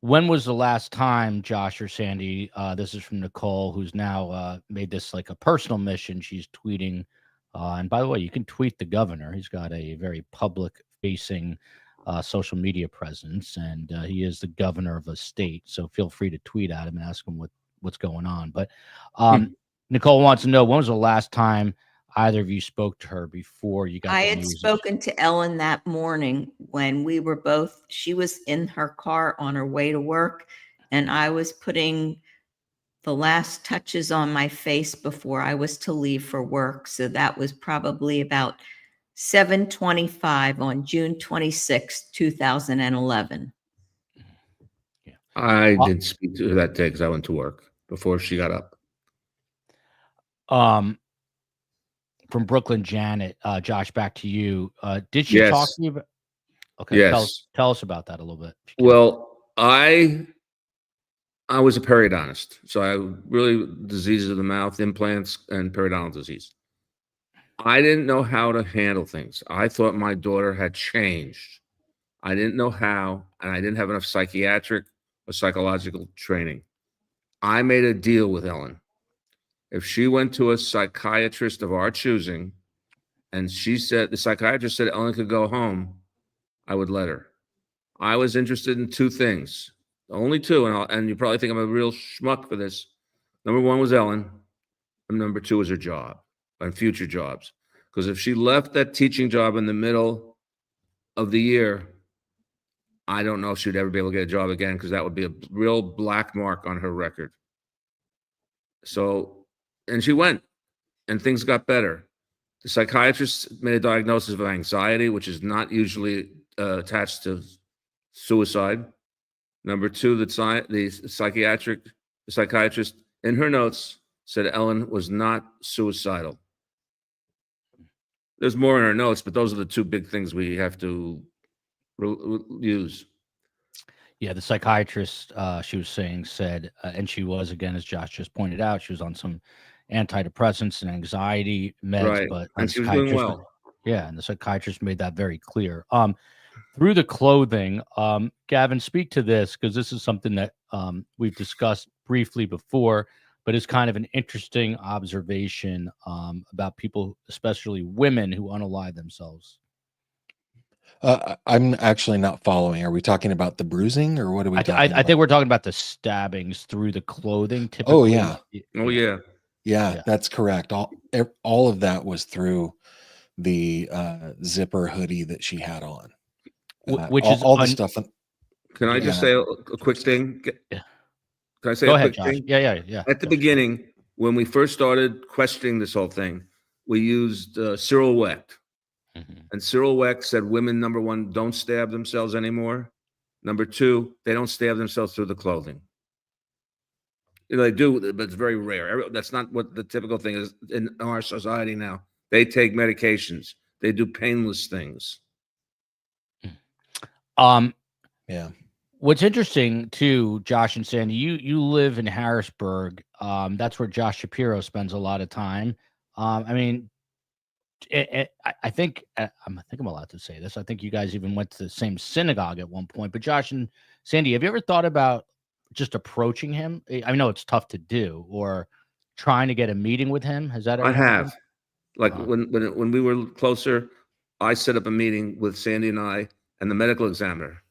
When was the last time, Josh or Sandee, this is from Nicole, who's now made this like a personal mission. She's tweeting. And by the way, you can tweet the governor. He's got a very public-facing social media presence, and he is the governor of a state. So feel free to tweet at him and ask him what's going on. But Nicole wants to know, when was the last time either of you spoke to her before you got I the had news? spoken to Ellen that morning when we were both, she was in her car on her way to work, and I was putting the last touches on my face before I was to leave for work. So that was probably about 7:25 on June 26, 2011. I did speak to her that day because I went to work before she got up. From Brooklyn, Janet, Josh, back to you. Did she Yes. talk to you about? Okay, Yes. tell us about that a little bit. if you can. Well, I was a periodontist, so I really diseases of the mouth, implants, and periodontal disease. I didn't know how to handle things. I thought my daughter had changed. I didn't know how, and I didn't have enough psychiatric or psychological training. I made a deal with Ellen. If she went to a psychiatrist of our choosing, and the psychiatrist said Ellen could go home, I would let her. I was interested in two things. Only two, and you probably think I'm a real schmuck for this. Number one was Ellen, and number two was her job and future jobs. Because if she left that teaching job in the middle of the year, I don't know if she'd ever be able to get a job again, because that would be a real black mark on her record. So, and she went, and things got better. The psychiatrist made a diagnosis of anxiety, which is not usually attached to suicide. Number two, the psychiatrist in her notes said Ellen was not suicidal. There's more in her notes, but those are the two big things we have to use. Yeah, the psychiatrist, she was saying, said, and she was, again, as Josh just pointed out, she was on some antidepressants and anxiety meds, Right. but And she was doing well. Yeah, and the psychiatrist made that very clear. Through the clothing, Gavin, speak to this, because this is something that we've discussed briefly before, but it's kind of an interesting observation about people, especially women, who unalive themselves. I'm actually not following. Are we talking about the bruising, or what are we talking about? I think we're talking about the stabbings through the clothing. Typically. Oh, yeah. Oh, yeah. Yeah, that's correct. All of that was through the zipper hoodie that she had on. Which is all the stuff. Can I just say a quick thing? Yeah. Can I say Go a ahead, quick Josh. thing? Yeah. At the beginning, when we first started questioning this whole thing, we used Cyril Wecht. Mm-hmm. And Cyril Wecht said women, number one, don't stab themselves anymore. Number two, they don't stab themselves through the clothing. You know, they do, but it's very rare. That's not what the typical thing is in our society now. They take medications. They do painless things. Yeah. What's interesting too, Josh and Sandy, you live in Harrisburg. That's where Josh Shapiro spends a lot of time. I mean, I think I think I'm allowed to say this. I think you guys even went to the same synagogue at one point. But Josh and Sandy, have you ever thought about just approaching him? I know it's tough to do, or trying to get a meeting with him. Has that I ever happened? have. Like Uh, when we were closer, I set up a meeting with Sandy and I and the medical examiner,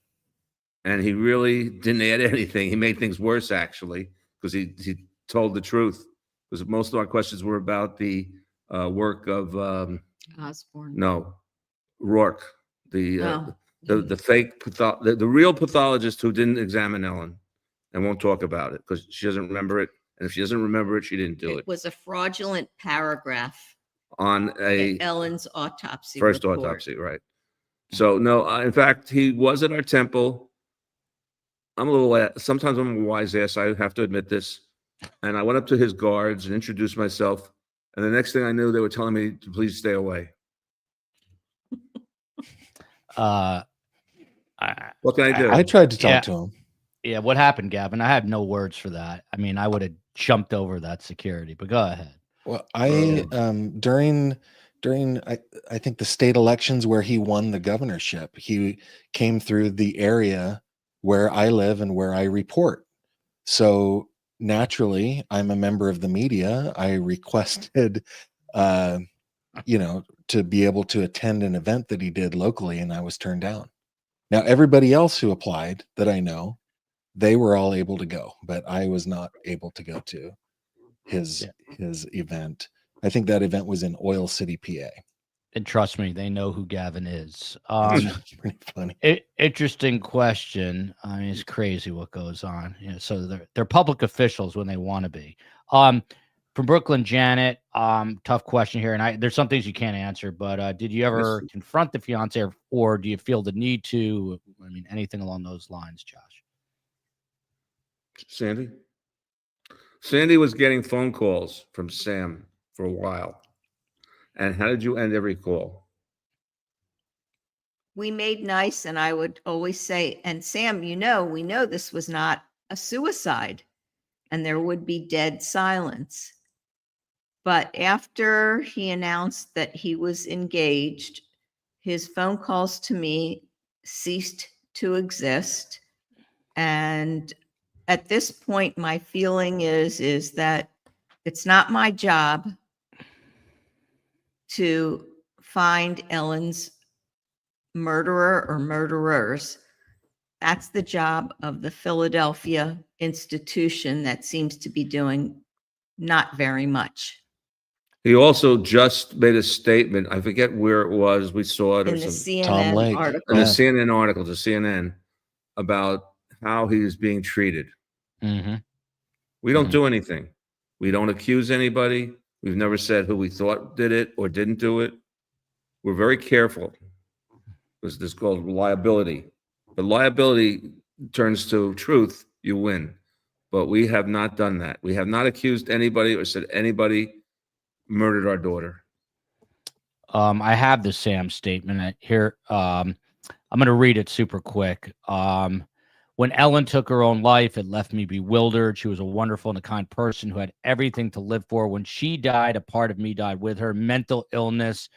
and he really didn't add anything. He made things worse actually because he told the truth. Because most of our questions were about the work of Osborne. no Rourke, the Oh. the fake the real pathologist who didn't examine Ellen and won't talk about it because she doesn't remember it. And if she doesn't remember it, she didn't do It it was a fraudulent paragraph on in a Ellen's autopsy first report. autopsy, right? So no, in fact, he was at our temple. I'm a little. Sometimes I'm a wise ass. I have to admit this. And I went up to his guards and introduced myself. And the next thing I knew, they were telling me to please stay away. I, What can I do? I tried to Yeah. talk to him. yeah. What happened, Gavin? I have no words for that. I mean, I would have jumped over that security. But go ahead. Well, I during I think the state elections where he won the governorship, he came through the area where I live and where I report. So naturally, I'm a member of the media. I requested to be able to attend an event that he did locally, and I was turned down. Now, everybody else who applied that I know, they were all able to go, but I was not able to go to his event. I think that event was in Oil City, PA. And trust me, they know who Gavin is. It's pretty funny. Interesting question. I mean, it's crazy what goes on. So they're public officials when they want to be. From Brooklyn, Janet. Tough question here, and there's some things you can't answer. But did you ever confront the fiance, or do you feel the need to? I mean, anything along those lines, Josh? Sandy? Sandy was getting phone calls from Sam for a while. And how did you end every call? We made nice, and I would always say, and Sam, we know this was not a suicide, and there would be dead silence. But after he announced that he was engaged, his phone calls to me ceased to exist. And at this point, my feeling is that it's not my job to find Ellen's murderer or murderers. That's the job of the Philadelphia institution that seems to be doing not very much. He also just made a statement. I forget where it was. We saw it In or the some Tom CNN Lake. article. in the Yeah. CNN article to CNN about how he is being treated. Mm-hmm. We don't do anything. We don't accuse anybody. We've never said who we thought did it or didn't do it. We're very careful. This is called liability. But liability turns to truth, you win. But we have not done that. We have not accused anybody or said anybody murdered our daughter. I have the Sam statement here. I'm going to read it super quick. When Ellen took her own life, it left me bewildered. She was a wonderful and a kind person who had everything to live for. When she died, a part of me died with her. Mental illness,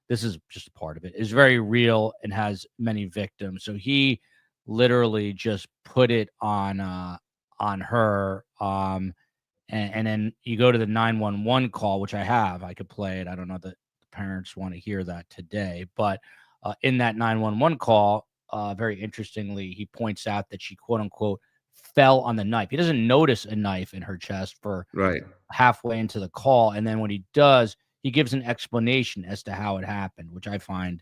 this is just a part of it, is very real and has many victims. So he literally just put it on her. And then you go to the 911 call, which I could play it. I don't know that the parents want to hear that today, but in that 911 call, very interestingly, he points out that she, quote unquote, fell on the knife. He doesn't notice a knife in her chest for halfway into the call. And then when he does, he gives an explanation as to how it happened, which I find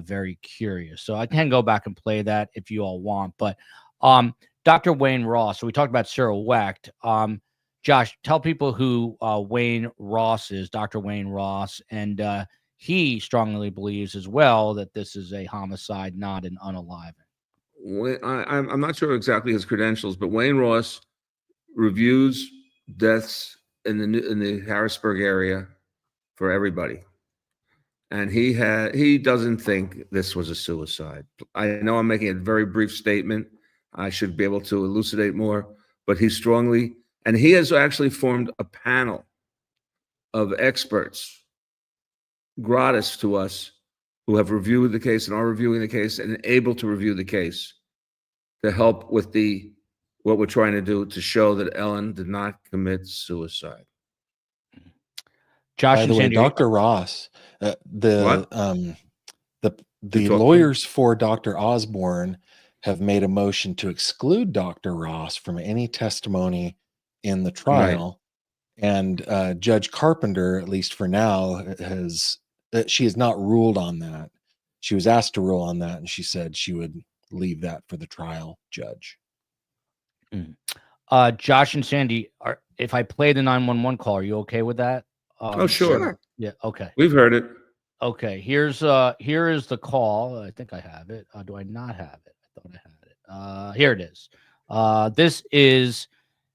very curious. So I can go back and play that if you all want. But Dr. Wayne Ross, so we talked about Cyril Wecht. Josh, tell people who Wayne Ross is, Dr. Wayne Ross, and he strongly believes as well that this is a homicide, not an unaliving. I'm not sure exactly his credentials, but Wayne Ross reviews deaths in the Harrisburg area for everybody, and he doesn't think this was a suicide. I know I'm making a very brief statement, I should be able to elucidate more, but he has actually formed a panel of experts gratis to us who have reviewed the case and are reviewing the case and able to review the case to help with what we're trying to do to show that Ellen did not commit suicide. Josh By and the way, Sandy, Dr. Ross, What? the talk to lawyers for Dr. Osborne have made a motion to exclude Dr. Ross from any testimony in the trial. And Judge Carpenter, at least for now, she has not ruled on that. She was asked to rule on that, and she said she would leave that for the trial judge. Josh and Sandy, if I play the 911 call, are you okay with that? Oh, sure. Sure. Yeah. Okay. We've heard it. Okay. Here is the call. I think I have it. Do I not have it? I thought I had it. Here it is. This is,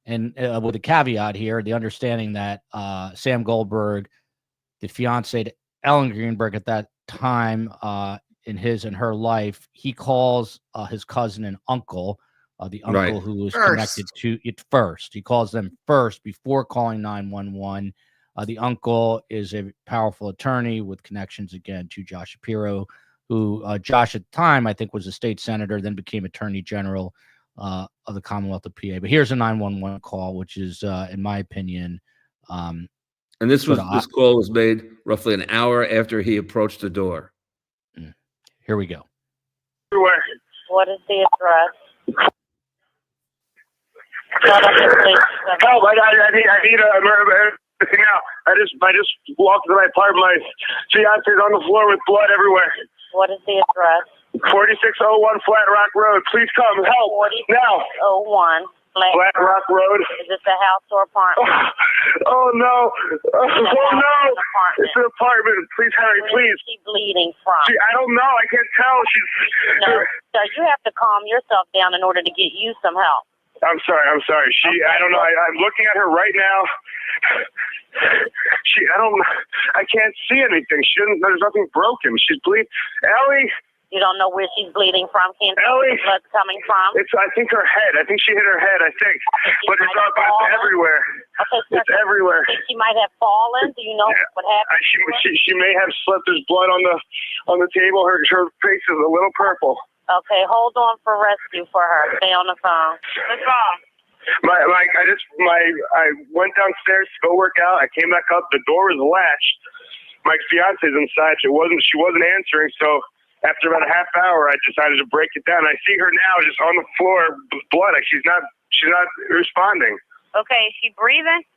and with a caveat here, the understanding that Sam Goldberg, the fiance to Ellen Greenberg at that time in his and her life, he calls his cousin and uncle, the uncle Right. who was First. connected to it first. He calls them first before calling 911. The uncle is a powerful attorney with connections again to Josh Shapiro, who Josh at the time I think was a state senator, then became Attorney General of the Commonwealth of PA. But here's a 911 call, which is, in my opinion, And this call was made roughly an hour after he approached the door. Here we go. What is the address? Help! I need everything out. I just walked to my apartment. My fiance's on the floor with blood everywhere. What is the address? 4601 Flat Rock Road. Please come help now. 4601 Flat Rock Road. Is this a house or apartment? Oh no! Oh no! It's an apartment. Please hurry, please. Where is she bleeding from? I don't know. I can't tell. No, so you have to calm yourself down in order to get you some help. I'm sorry. I don't know. I'm looking at her right now. I can't see anything. There's nothing broken. She's bleeding. Ellie! You don't know where she's bleeding from? Can't see Ellie! where the blood's coming from? I think her head. I think she hit her head, but it's everywhere. Okay, it's everywhere. She might have fallen. Do you know what happened? She may have slipped. There's blood on the table. Her face is a little purple. Okay, hold on for rescue for her. Stay on the phone. What's wrong? I went downstairs to go work out. I came back up. The door was latched. My fiance's inside. She wasn't answering. So after about a half hour, I decided to break it down. I see her now just on the floor with blood. Like she's not responding. Okay, is she breathing?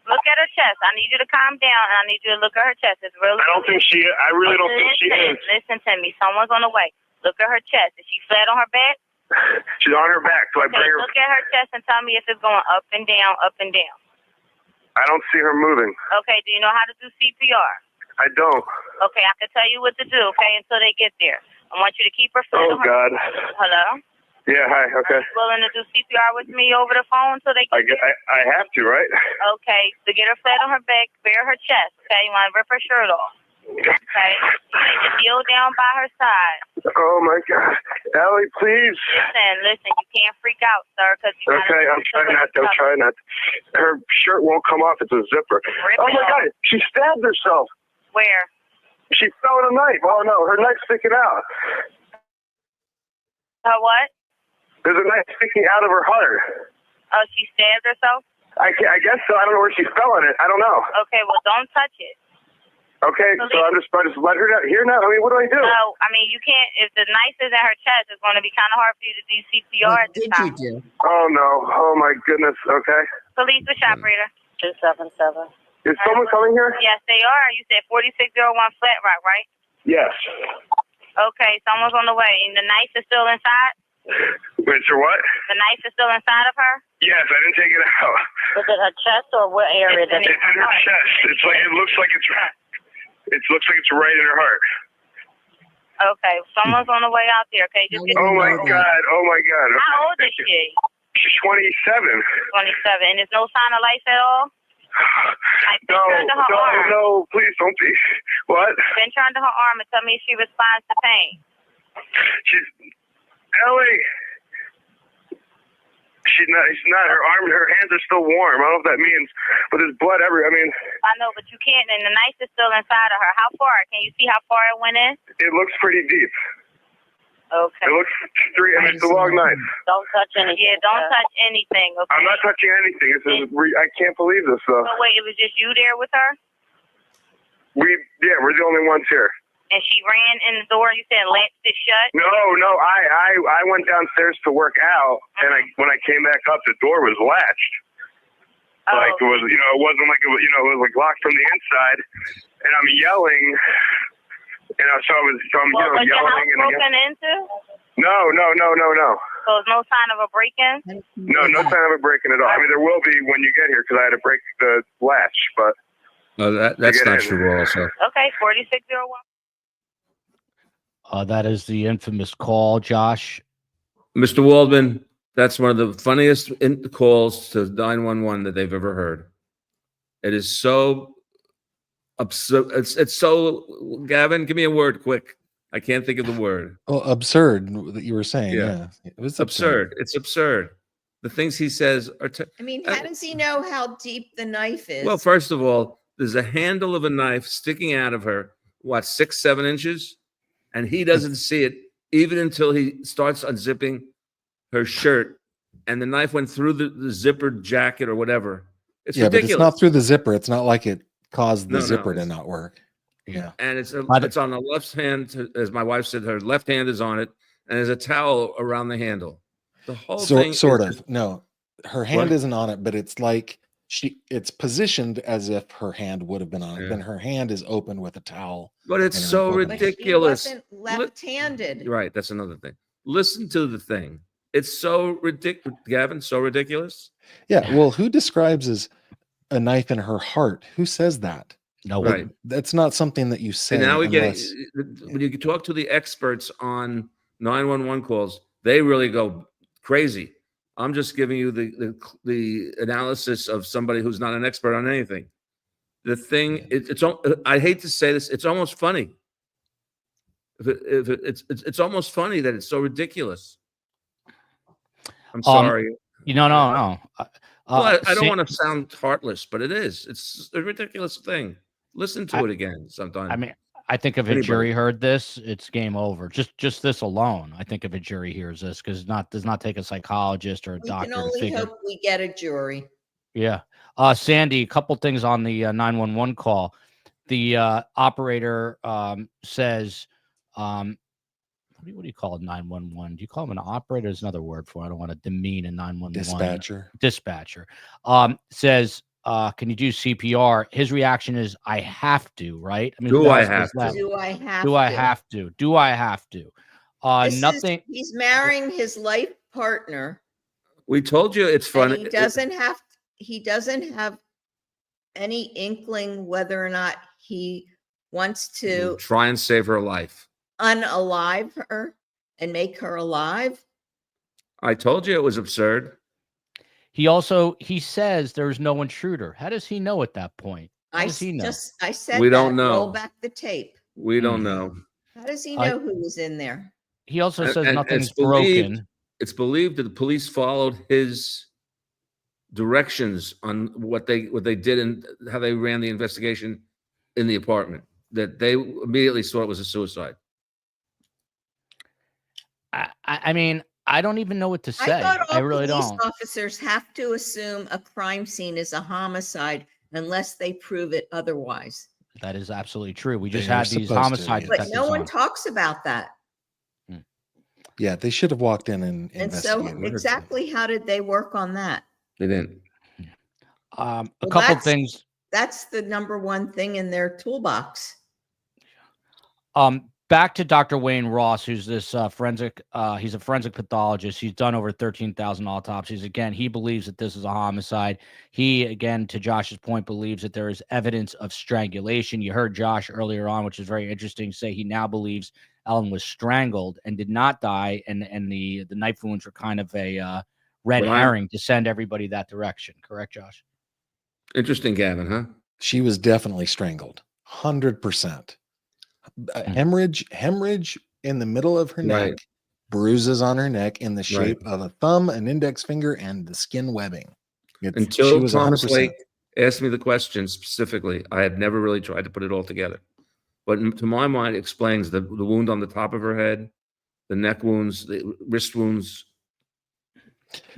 Look at her chest. I need you to calm down, and I need you to look at her chest. It's really. I don't think she. I really don't think she is. Listen to me. Someone's on the way. Look at her chest. Is she flat on her back? She's on her back. So I bring her. Look at her chest and tell me if it's going up and down, up and down. I don't see her moving. Okay. Do you know how to do CPR? I don't. Okay, I can tell you what to do. Okay, until they get there. I want you to keep her flat on her. God. Hello. Yeah, hi, okay. Are you willing to do CPR with me over the phone so they can I have to, right? Okay, so get her flat on her back, bare her chest, okay? You want to rip her shirt off, okay? You need to kneel down by her side. Oh, my God. Ellie, please. Listen, you can't freak out, sir, because you Okay, I'm trying not to. Her shirt won't come off. It's a zipper. Oh, my God, she stabbed herself. Where? She fell with a knife. Oh, no, her knife's sticking out. Her what? There's a knife sticking out of her heart. Oh, she stabbed herself? I guess so. I don't know where she fell in it. I don't know. Okay, well, don't touch it. Okay, so I just let her here now. I mean, what do I do? No, I mean, you can't. If the knife is at her chest, it's going to be kind of hard for you to do CPR What at this did time. you do? Oh, no. Oh, my goodness. Okay. Police with operator. 277. Is someone coming here? Yes, they are. You said 4601 Flat Rock, right? Yes. Okay, someone's on the way. And the knife is still inside? Wait, so what? The knife is still inside of her? Yes, I didn't take it out. Is it her chest or what area? It's in her chest. It looks like it's right in her heart. Okay, someone's on the way out there. Okay, just get. Oh my God! Oh my God! Okay. How old is she? She's 27. 27, and there's no sign of life at all. Like, No, please don't be. What? Bend her under her arm and tell me if she responds to pain. Ellie. She's not, her hands are still warm. I don't know if that means, but there's blood everywhere. I mean, I know, but you can't, and the knife is still inside of her. How far? Can you see how far it went in? it looks pretty deep. Okay. It looks it's a long knife. Don't touch anything. Yeah, don't touch anything. Okay. I'm not touching anything. I can't believe this though. So wait, it was just you there with her? We're the only ones here. And she ran in the door. You said latched it shut. No, I went downstairs to work out, and when I came back up, the door was latched. Oh. Like it was, it wasn't like it was, it was like locked from the inside, and I'm yelling, so I'm Was your house yelling broken into? No. So there's no sign of a break-in? No sign of a breaking at all. I mean, there will be when you get here because I had to break the latch, but. No, that's not true also. Okay, 4601. That is the infamous call, Josh. Mr. Waldman, that's one of the funniest calls to 911 that they've ever heard. It is so absurd. It's so, Gavin, give me a word quick. I can't think of the word. Well, absurd that you were saying. Yeah. It was Absurd. It's absurd. The things he says are. I mean, how does he know how deep the knife is? Well, first of all, there's a handle of a knife sticking out of her, 6-7 inches? And he doesn't see it even until he starts unzipping her shirt, and the knife went through the zippered jacket or whatever. It's ridiculous. But it's not through the zipper. It's not like it caused the zipper to not work. Yeah. And it's on the left hand, as my wife said, her left hand is on it, and there's a towel around the handle. The whole thing sort of. No, her hand isn't on it, but it's like it's positioned as if her hand would have been on it. Then her hand is open with a towel. But it's so ridiculous. But she wasn't left-handed. Right, that's another thing. Listen to the thing. It's so ridiculous, Gavin. So ridiculous. Yeah. Well, who describes as a knife in her heart? Who says that? No, right. That's not something that you say. And now we get when you talk to the experts on 911 calls, they really go crazy. I'm just giving you the analysis of somebody who's not an expert on anything. The thing, I hate to say this, it's almost funny. It's almost funny that it's so ridiculous. I'm sorry. No. Well, I don't want to sound heartless, but it is. It's a ridiculous thing. Listen to it again sometime. I mean, I think if a jury heard this, it's game over. Just this alone. I think if a jury hears this, because does not take a psychologist or a doctor to figure. We can only hope we get a jury. Yeah. Sandee, a couple things on the 911 call. The operator says, what do you call a 911? Do you call him an operator? There's another word for it. I don't want to demean a 911. Dispatcher. Says, can you do CPR? His reaction is, I have to, right? I mean, Do I have to? Nothing. He's marrying his life partner. We told you it's funny. He doesn't have any inkling whether or not he wants to try and save her life, unalive her and make her alive. I told you it was absurd. He says there's no intruder. How does he know at that point? I said we don't know. Roll back the tape. We don't know. How does he know who was in there? He also says nothing's broken. It's believed that the police followed his directions on what they did and how they ran the investigation in the apartment, that they immediately saw it was a suicide. I mean, I don't even know what to say. I really don't. Police officers have to assume a crime scene is a homicide unless they prove it otherwise. That is absolutely true. We just had these homicide detectives, but no one talks about that. Yeah, they should have walked in and investigated. So exactly how did they work on that? They didn't. A couple things. That's the number one thing in their toolbox. Back to Dr. Wayne Ross, who's this forensic. He's a forensic pathologist. He's done over 13,000 autopsies. Again, he believes that this is a homicide. He, again, to Josh's point, believes that there is evidence of strangulation. You heard Josh earlier on, which is very interesting, say he now believes Ellen was strangled and did not die, and the knife wounds were kind of a red herring to send everybody that direction. Correct, Josh? Interesting, Gavin, huh? She was definitely strangled. 100%. Hemorrhage in the middle of her neck. bruises on her neck in the shape of a thumb, an index finger, and the skin webbing. She Until was Thomas 100%. Lake asked me the question specifically, I had never really tried to put it all together. But to my mind, it explains the wound on the top of her head, the neck wounds, the wrist wounds.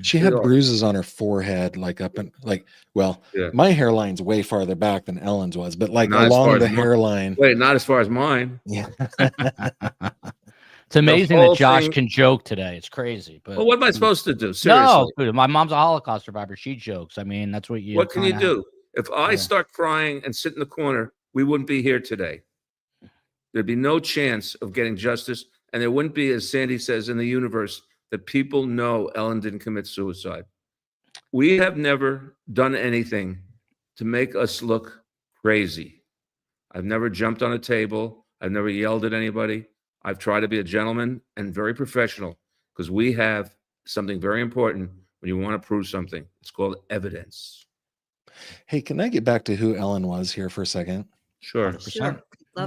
She had bruises on her forehead, like up and my hairline's way farther back than Ellen's was, but like Not along the hairline. Wait, not as far as mine. Yeah. It's amazing that Josh can joke today. It's crazy. But well, what am I supposed to do? Seriously. No, dude, my mom's a Holocaust survivor. She jokes. I mean, that's what you. What can you do? If I start crying and sit in the corner, we wouldn't be here today. There'd be no chance of getting justice, and there wouldn't be, as Sandee says, in the universe that people know Ellen didn't commit suicide. We have never done anything to make us look crazy. I've never jumped on a table. I've never yelled at anybody. I've tried to be a gentleman and very professional, because we have something very important when you want to prove something. It's called evidence. Hey, can I get back to who Ellen was here for a second? Sure. Love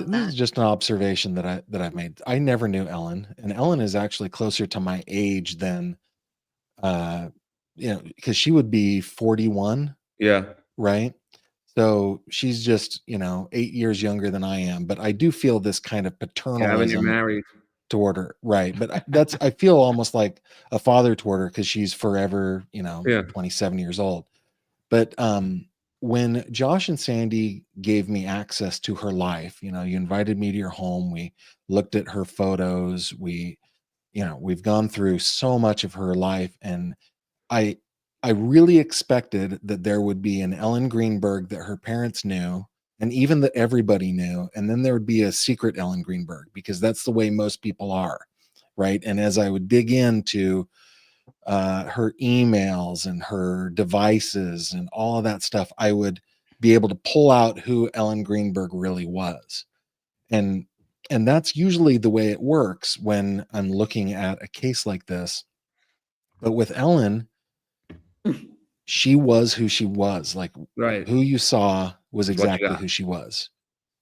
This is that. just an observation that I've made. I never knew Ellen, and Ellen is actually closer to my age than, because she would be 41. Yeah. Right. So she's just, 8 years younger than I am, but I do feel this kind of paternalism you're married toward her. Right. But I feel almost like a father toward her, because she's forever, 27 years old. But when Josh and Sandee gave me access to her life, you invited me to your home. We looked at her photos. We've gone through so much of her life, and I really expected that there would be an Ellen Greenberg that her parents knew, and even that everybody knew, and then there would be a secret Ellen Greenberg, because that's the way most people are, right? And as I would dig into her emails and her devices and all of that stuff, I would be able to pull out who Ellen Greenberg really was. And that's usually the way it works when I'm looking at a case like this. But with Ellen, she was who she was. Like, who you saw was exactly who she was.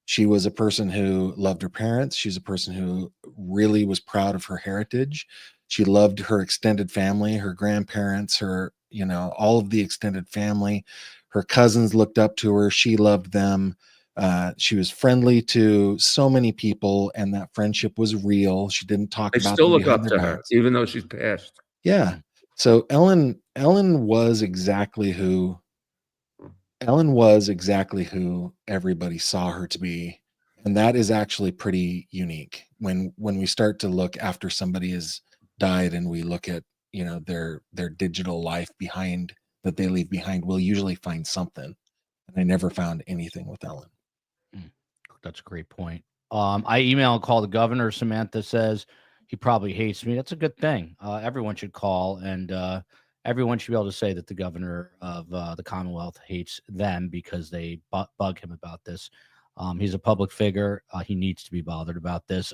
She was a person who loved her parents. She's a person who really was proud of her heritage. She loved her extended family, her grandparents, her, all of the extended family. Her cousins looked up to her. She loved them. She was friendly to so many people, and that friendship was real. She didn't talk about. I still look up to her, even though she's passed. Yeah. So Ellen was exactly who everybody saw her to be. And that is actually pretty unique when we start to look after somebody has died, and we look at, their digital life that they leave behind. We'll usually find something. And I never found anything with Ellen. That's a great point. I email and call the governor. Samantha says he probably hates me. That's a good thing. Everyone should call, and everyone should be able to say that the governor of the Commonwealth hates them because they bug him about this. He's a public figure. He needs to be bothered about this.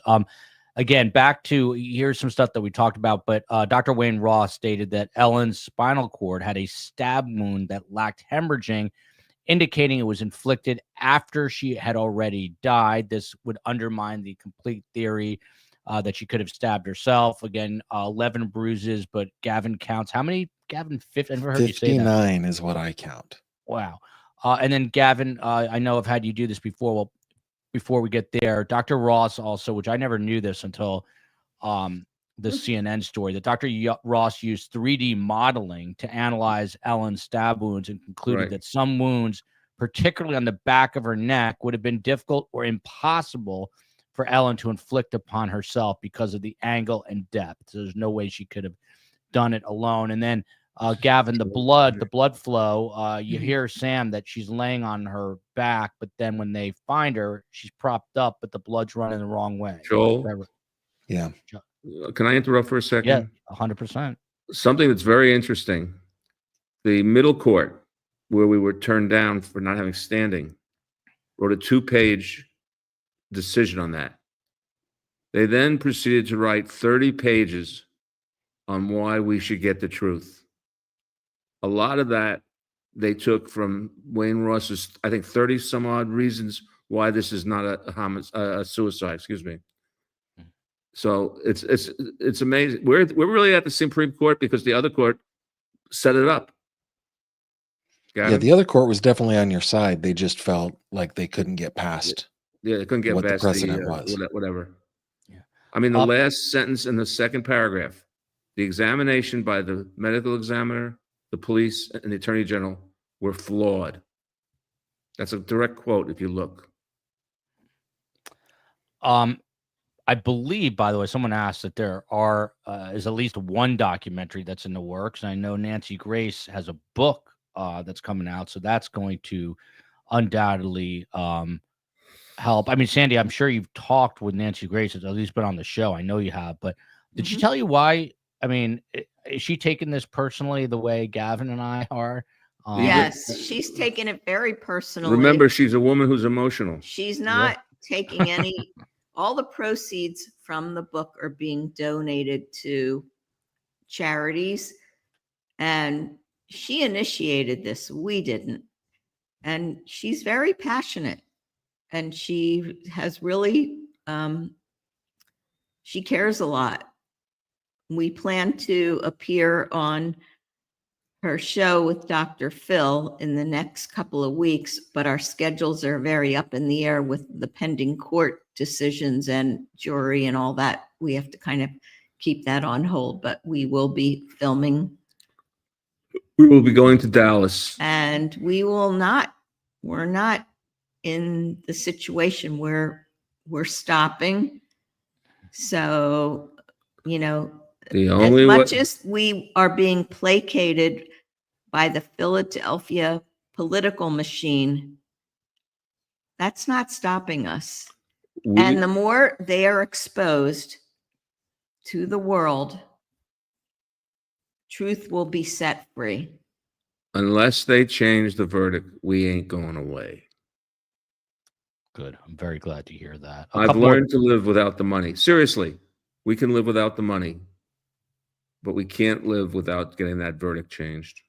Again, back to, here's some stuff that we talked about, but Dr. Wayne Ross stated that Ellen's spinal cord had a stab wound that lacked hemorrhaging, indicating it was inflicted after she had already died. This would undermine the complete theory that she could have stabbed herself. Again, 11 bruises, but Gavin counts. How many, Gavin? 50? I never heard you say that. 59 is what I count. Wow. And then Gavin, I know I've had you do this before. Well, before we get there, Dr. Ross also, which I never knew this until the CNN story, that Dr. Ross used 3D modeling to analyze Ellen's stab wounds and concluded that some wounds, particularly on the back of her neck, would have been difficult or impossible for Ellen to inflict upon herself because of the angle and depth. So there's no way she could have done it alone. And then Gavin, the blood flow, you hear Sam that she's laying on her back, but then when they find her, she's propped up, but the blood's running the wrong way. Joel? Yeah. Can I interrupt for a second? Yeah, 100%. Something that's very interesting. The middle court, where we were turned down for not having standing, wrote a 2-page decision on that. They then proceeded to write 30 pages on why we should get the truth. A lot of that they took from Wayne Ross's, I think, 30 some odd reasons why this is not a suicide, excuse me. So it's amazing. We're really at the Supreme Court because the other court set it up. Got Yeah, it? the other court was definitely on your side. They just felt like they couldn't get past Yeah, they couldn't get what the past precedent was. whatever. Yeah. I mean, the last sentence in the second paragraph, the examination by the medical examiner, the police, and the attorney general were flawed. That's a direct quote if you look. I believe, by the way, someone asked that there is at least one documentary that's in the works. And I know Nancy Grace has a book that's coming out, so that's going to undoubtedly help. I mean, Sandee, I'm sure you've talked with Nancy Grace, at least been on the show. I know you have, but did she tell you why? I mean, is she taking this personally the way Gavin and I are? Yes, she's taking it very personally. Remember, she's a woman who's emotional. She's not taking any, all the proceeds from the book are being donated to charities. And she initiated this. We didn't. And she's very passionate. And she has really, she cares a lot. We plan to appear on her show with Dr. Phil in the next couple of weeks, but our schedules are very up in the air with the pending court decisions and jury and all that. We have to kind of keep that on hold, but we will be filming. We will be going to Dallas. And we're not in the situation where we're stopping. So, as much as we are being placated by the Philadelphia political machine, that's not stopping us. And the more they are exposed to the world, truth will be set free. Unless they change the verdict, we ain't going away. Good. I'm very glad to hear that. I've learned to live without the money. Seriously, we can live without the money, but we can't live without getting that verdict changed.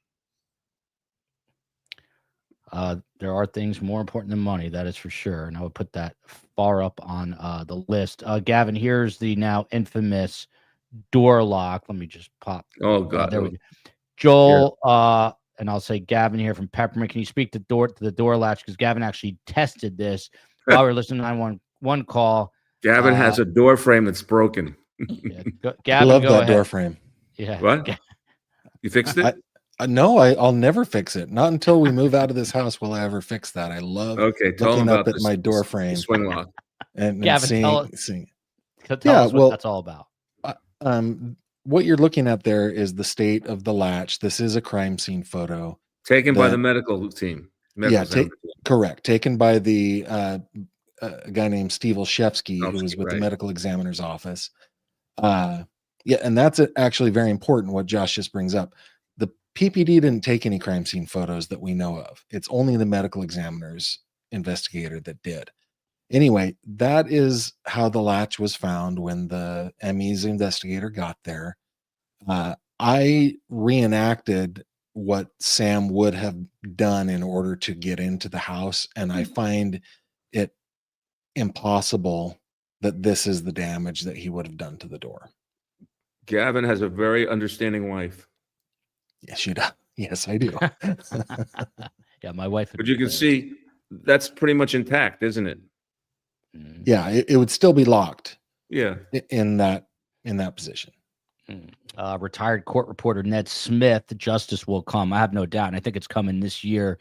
There are things more important than money, that is for sure. And I would put that far up on the list. Gavin, here's the now infamous door lock. Let me just pop. Oh, God. There we go. Joel, and I'll say Gavin here from Peppermint. Can you speak to the door latch? Because Gavin actually tested this while we were listening to 911 call. Gavin has a door frame that's broken. Yeah, Gavin, I love that ahead. door frame. Yeah. What? You fixed it? No, I'll never fix it. Not until we move out of this house will I ever fix that. I love looking up at my door frame, swing lock, and Gavin, seeing. tell us what that's all about. What you're looking at there is the state of the latch. This is a crime scene photo taken by the medical team. Correct. Taken by the a guy named Steve Olszewski, who was with the medical examiner's office. And that's actually very important. What Josh just brings up. The PPD didn't take any crime scene photos that we know of. It's only the medical examiner's investigator that did. Anyway, that is how the latch was found when the ME's investigator got there. I reenacted what Sam would have done in order to get into the house, and I find it impossible that this is the damage that he would have done to the door. Gavin has a very understanding wife. Yes, you do. Yes, I do. Yeah, my wife. But you can see that's pretty much intact, isn't it? Yeah, it would still be locked. Yeah, in that position. Retired court reporter Ned Smith, justice will come. I have no doubt, and I think it's coming this year.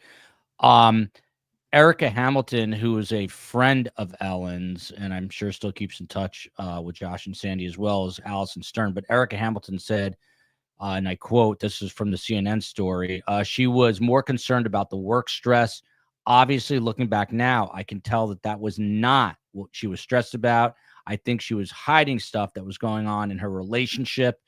Erica Hamilton, who is a friend of Ellen's, and I'm sure still keeps in touch with Josh and Sandee as well as Allison Stern. But Erica Hamilton said, and I quote, this is from the CNN story, she was more concerned about the work stress. Obviously, looking back now, I can tell that was not what she was stressed about. I think she was hiding stuff that was going on in her relationship.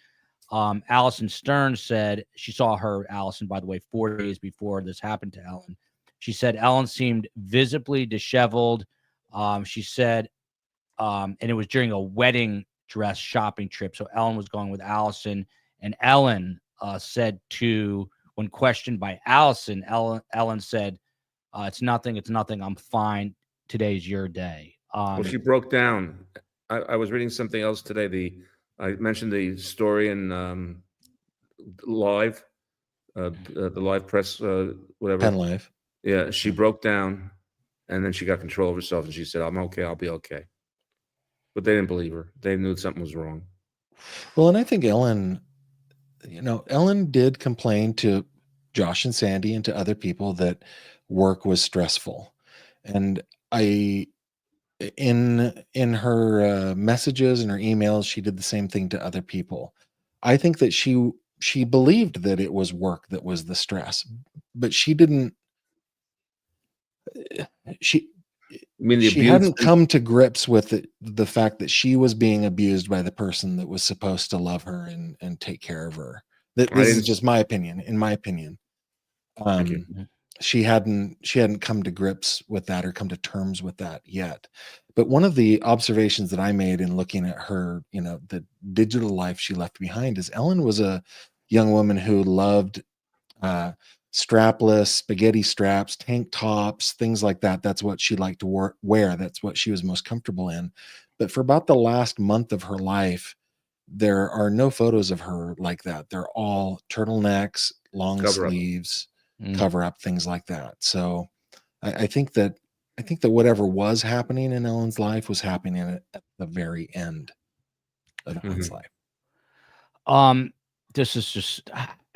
Allison Stern said she saw Allison, by the way, 4 days before this happened to Ellen. She said Ellen seemed visibly disheveled. She said, and it was during a wedding dress shopping trip. So Ellen was going with Allison, and Ellen said when questioned by Allison, Ellen said, it's nothing. I'm fine. Today's your day. Well, she broke down. I was reading something else today. I mentioned the story in live, the live press, whatever. Penn Live. Yeah, she broke down, and then she got control of herself, and she said, "I'm okay. I'll be okay." But they didn't believe her. They knew something was wrong. Well, and I think Ellen, Ellen did complain to Josh and Sandee and to other people that work was stressful. And in her messages and her emails, she did the same thing to other people. I think that she believed that it was work that was the stress, but she didn't. She I mean, she hadn't come to grips with the fact that she was being abused by the person that was supposed to love her and take care of her. This is just my opinion. In my opinion, Thank you. she hadn't come to grips with that or come to terms with that yet. But one of the observations that I made in looking at her, the digital life she left behind, is Ellen was a young woman who loved strapless spaghetti straps, tank tops, things like that. That's what she liked to wear. That's what she was most comfortable in. But for about the last month of her life, there are no photos of her like that. They're all turtlenecks, long sleeves, cover up, things like that. So I think that whatever was happening in Ellen's life was happening at the very end of Ellen's life. This is just,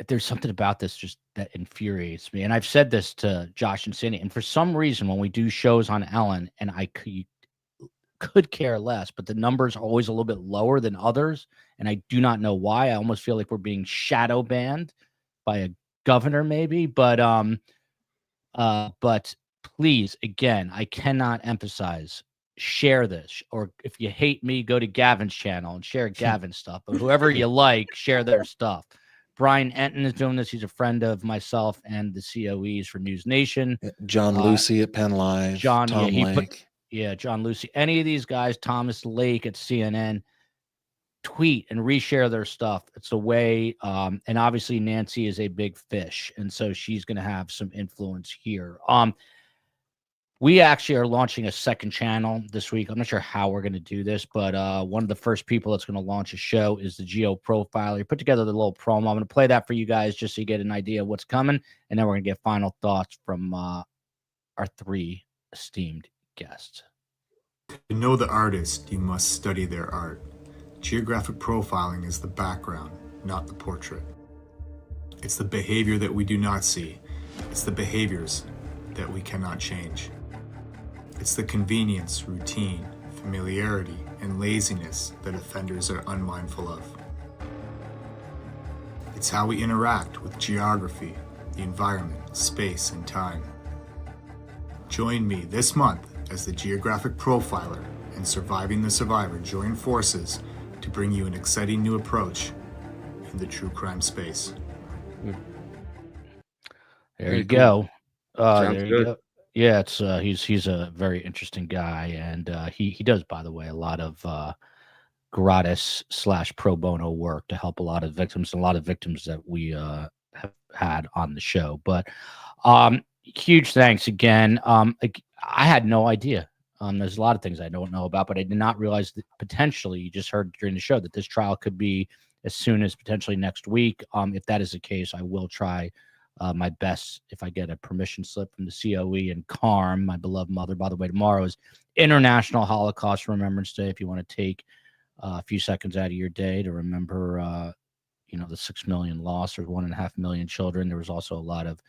there's something about this just that infuriates me. And I've said this to Josh and Sandee, and for some reason, when we do shows on Ellen, and I could care less, but the numbers are always a little bit lower than others. And I do not know why. I almost feel like we're being shadow banned by a governor, maybe. But please, again, I cannot emphasize, share this. Or if you hate me, go to Gavin's channel and share Gavin's stuff. But whoever you like, share their stuff. Brian Enton is doing this. He's a friend of myself and the COEs for News Nation. John Lucy at Penn Live. John, Tom Lake. John Lucy. Any of these guys, Thomas Lake at CNN, tweet and reshare their stuff. It's a way. And obviously Nancy is a big fish, and so she's going to have some influence here. We actually are launching a second channel this week. I'm not sure how we're going to do this, but one of the first people that's going to launch a show is the Geo Profiler. He put together the little promo. I'm going to play that for you guys just so you get an idea of what's coming, and then we're going to get final thoughts from our three esteemed guests. To know the artist, you must study their art. Geographic profiling is the background, not the portrait. It's the behavior that we do not see. It's the behaviors that we cannot change. It's the convenience, routine, familiarity, and laziness that offenders are unmindful of. It's how we interact with geography, the environment, space, and time. Join me this month as the Geographic Profiler and Surviving the Survivor join forces to bring you an exciting new approach in the true crime space. There you go. There you go. Yeah, it's he's a very interesting guy, and he does, by the way, a lot of gratis / pro bono work to help a lot of victims that we have had on the show. But huge thanks again. I had no idea. There's a lot of things I don't know about, but I did not realize that potentially, you just heard during the show, that this trial could be as soon as potentially next week. If that is the case, I will try my best if I get a permission slip from the COE and Carm, my beloved mother. By the way, tomorrow is International Holocaust Remembrance Day. If you want to take a few seconds out of your day to remember, the 6 million lost, or 1.5 million children. There was also a lot of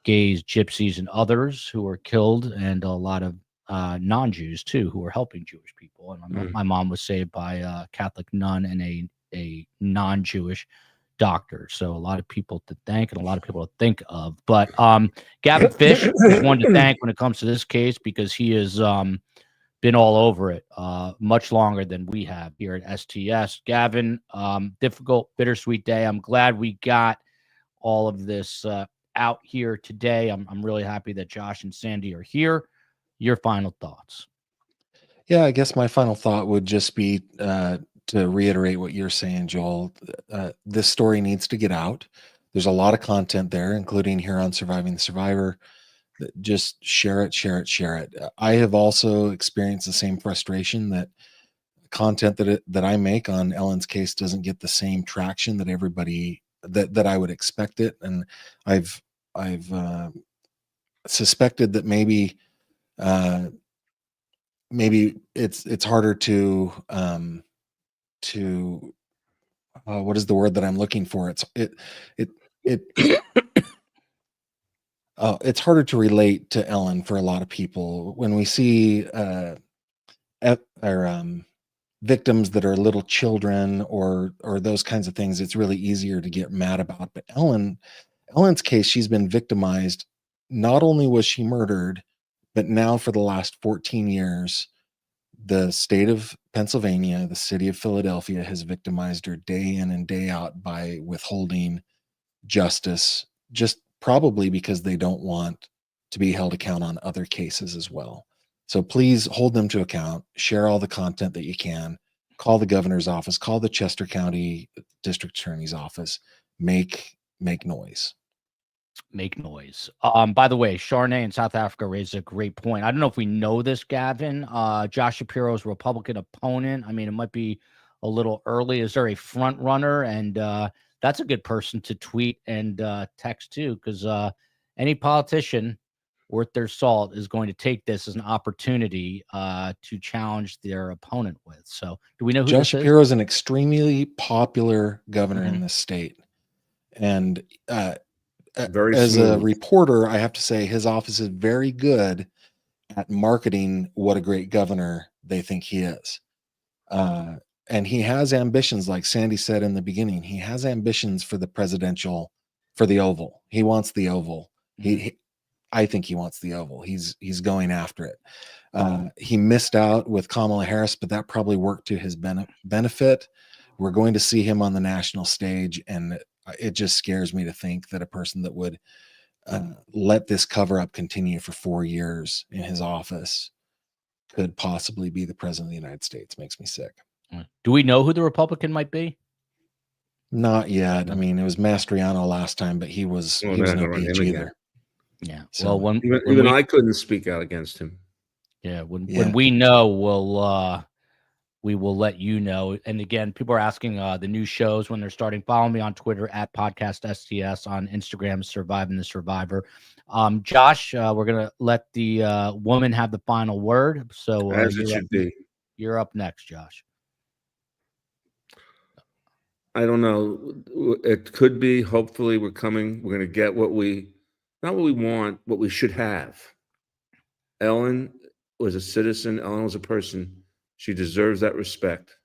gays, gypsies, and others who were killed, and a lot of non-Jews too who were helping Jewish people. And my mom was saved by a Catholic nun and a non-Jewish doctor. So a lot of people to thank and a lot of people to think of. But Gavin Fish is one to thank when it comes to this case, because he has been all over it much longer than we have here at STS. Gavin, difficult, bittersweet day. I'm glad we got all of this out here today. I'm really happy that Josh and Sandee are here. Your final thoughts? Yeah, I guess my final thought would just be to reiterate what you're saying, Joel. This story needs to get out. There's a lot of content there, including here on Surviving the Survivor. Just share it, share it, share it. I have also experienced the same frustration that content that I make on Ellen's case doesn't get the same traction that everybody that I would expect it, and I've suspected that maybe it's harder to what is the word that I'm looking for? It's harder to relate to Ellen for a lot of people when we see victims that are little children or those kinds of things. It's really easier to get mad about. But Ellen's case, she's been victimized. Not only was she murdered, but now for the last 14 years, the state of Pennsylvania, the city of Philadelphia has victimized her day in and day out by withholding justice, just probably because they don't want to be held account on other cases as well. So please hold them to account, share all the content that you can, call the governor's office, call the Chester County District Attorney's office, make noise. Make noise. By the way, Charnay in South Africa raised a great point. I don't know if we know this, Gavin. Josh Shapiro's Republican opponent. I mean, it might be a little early. Is there a front runner? And that's a good person to tweet and text too, because any politician worth their salt is going to take this as an opportunity to challenge their opponent with. So do we know who Josh this Shapiro is? is an extremely popular governor in this state. And Very as a smooth. reporter, I have to say his office is very good at marketing what a great governor they think he is. And he has ambitions, like Sandee said in the beginning. He has ambitions for the Oval. He wants the Oval. I think he wants the Oval. He's going after it. He missed out with Kamala Harris, but that probably worked to his benefit. We're going to see him on the national stage, and it just scares me to think that a person that would let this cover up continue for 4 years in his office could possibly be the president of the United States. Makes me sick. Do we know who the Republican might be? Not yet. I mean, it was Mastriano last time, but he was no peach either. Yeah. So, well, even I couldn't speak out against him. Yeah. When we know, we will let you know. And again, people are asking the new shows when they're starting. Follow me on Twitter at Podcast STS, on Instagram, Surviving the Survivor. Josh, we're going to let the woman have the final word. So as it should be. You're up next, Josh. I don't know. It could be. Hopefully we're going to get not what we want, what we should have. Ellen was a citizen. Ellen was a person. She deserves that respect.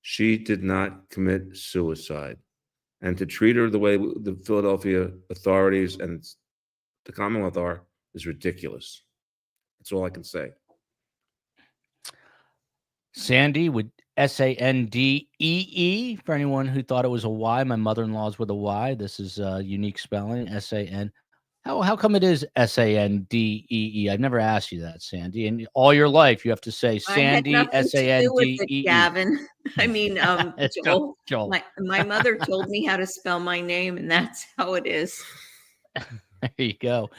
She did not commit suicide. And to treat her the way the Philadelphia authorities and the Commonwealth are is ridiculous. That's all I can say. Sandee with Sandee, for anyone who thought it was a Y. My mother-in-law's with a Y. This is unique spelling, S-A-N. How come it is Sandee? I've never asked you that, Sandee. And all your life, you have to say Sandee, Sandee. Gavin. I mean, Joel. Joel. My mother told me how to spell my name, and that's how it is. There you go.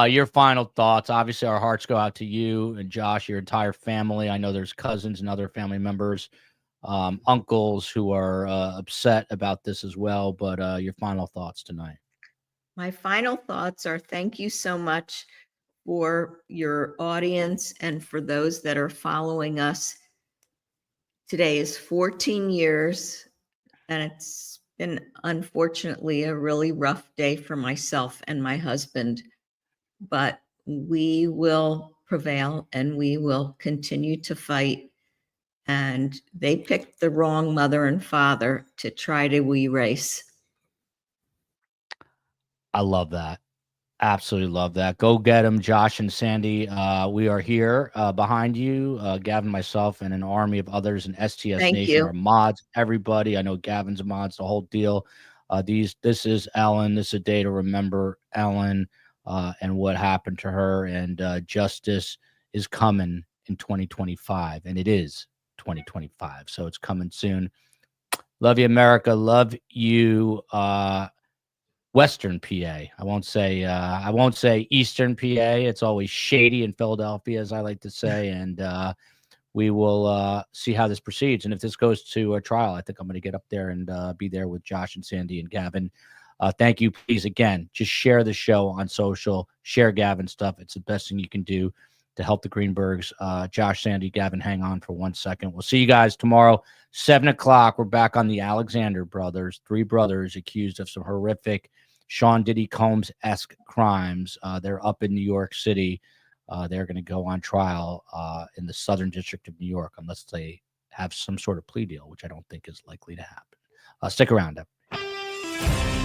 Your final thoughts. Obviously, our hearts go out to you and Josh, your entire family. I know there's cousins and other family members, uncles who are upset about this as well. But your final thoughts tonight. My final thoughts are thank you so much for your audience and for those that are following us. Today is 14 years, and it's been, unfortunately, a really rough day for myself and my husband. But we will prevail and we will continue to fight. And they picked the wrong mother and father to try to erase. I love that. Absolutely love that. Go get them, Josh and Sandee. We are here behind you, Gavin, myself, and an army of others in STS Nation, our mods, everybody. I know Gavin's mods, the whole deal. This is Ellen. This is a day to remember Ellen and what happened to her. And justice is coming in 2025, and it is 2025. So it's coming soon. Love you, America. Love you. Western PA. I won't say Eastern PA. It's always shady in Philadelphia, as I like to say. And we will see how this proceeds. And if this goes to a trial, I think I'm going to get up there and be there with Josh and Sandee and Gavin. Thank you. Please, again, just share the show on social, share Gavin's stuff. It's the best thing you can do to help the Greenbergs. Josh, Sandee, Gavin, hang on for 1 second. We'll see you guys tomorrow, 7 o'clock. We're back on the Alexander brothers, 3 brothers accused of some horrific Sean Diddy Combs-esque crimes. They're up in New York City. They're going to go on trial in the Southern District of New York unless they have some sort of plea deal, which I don't think is likely to happen. Stick around. Everybody.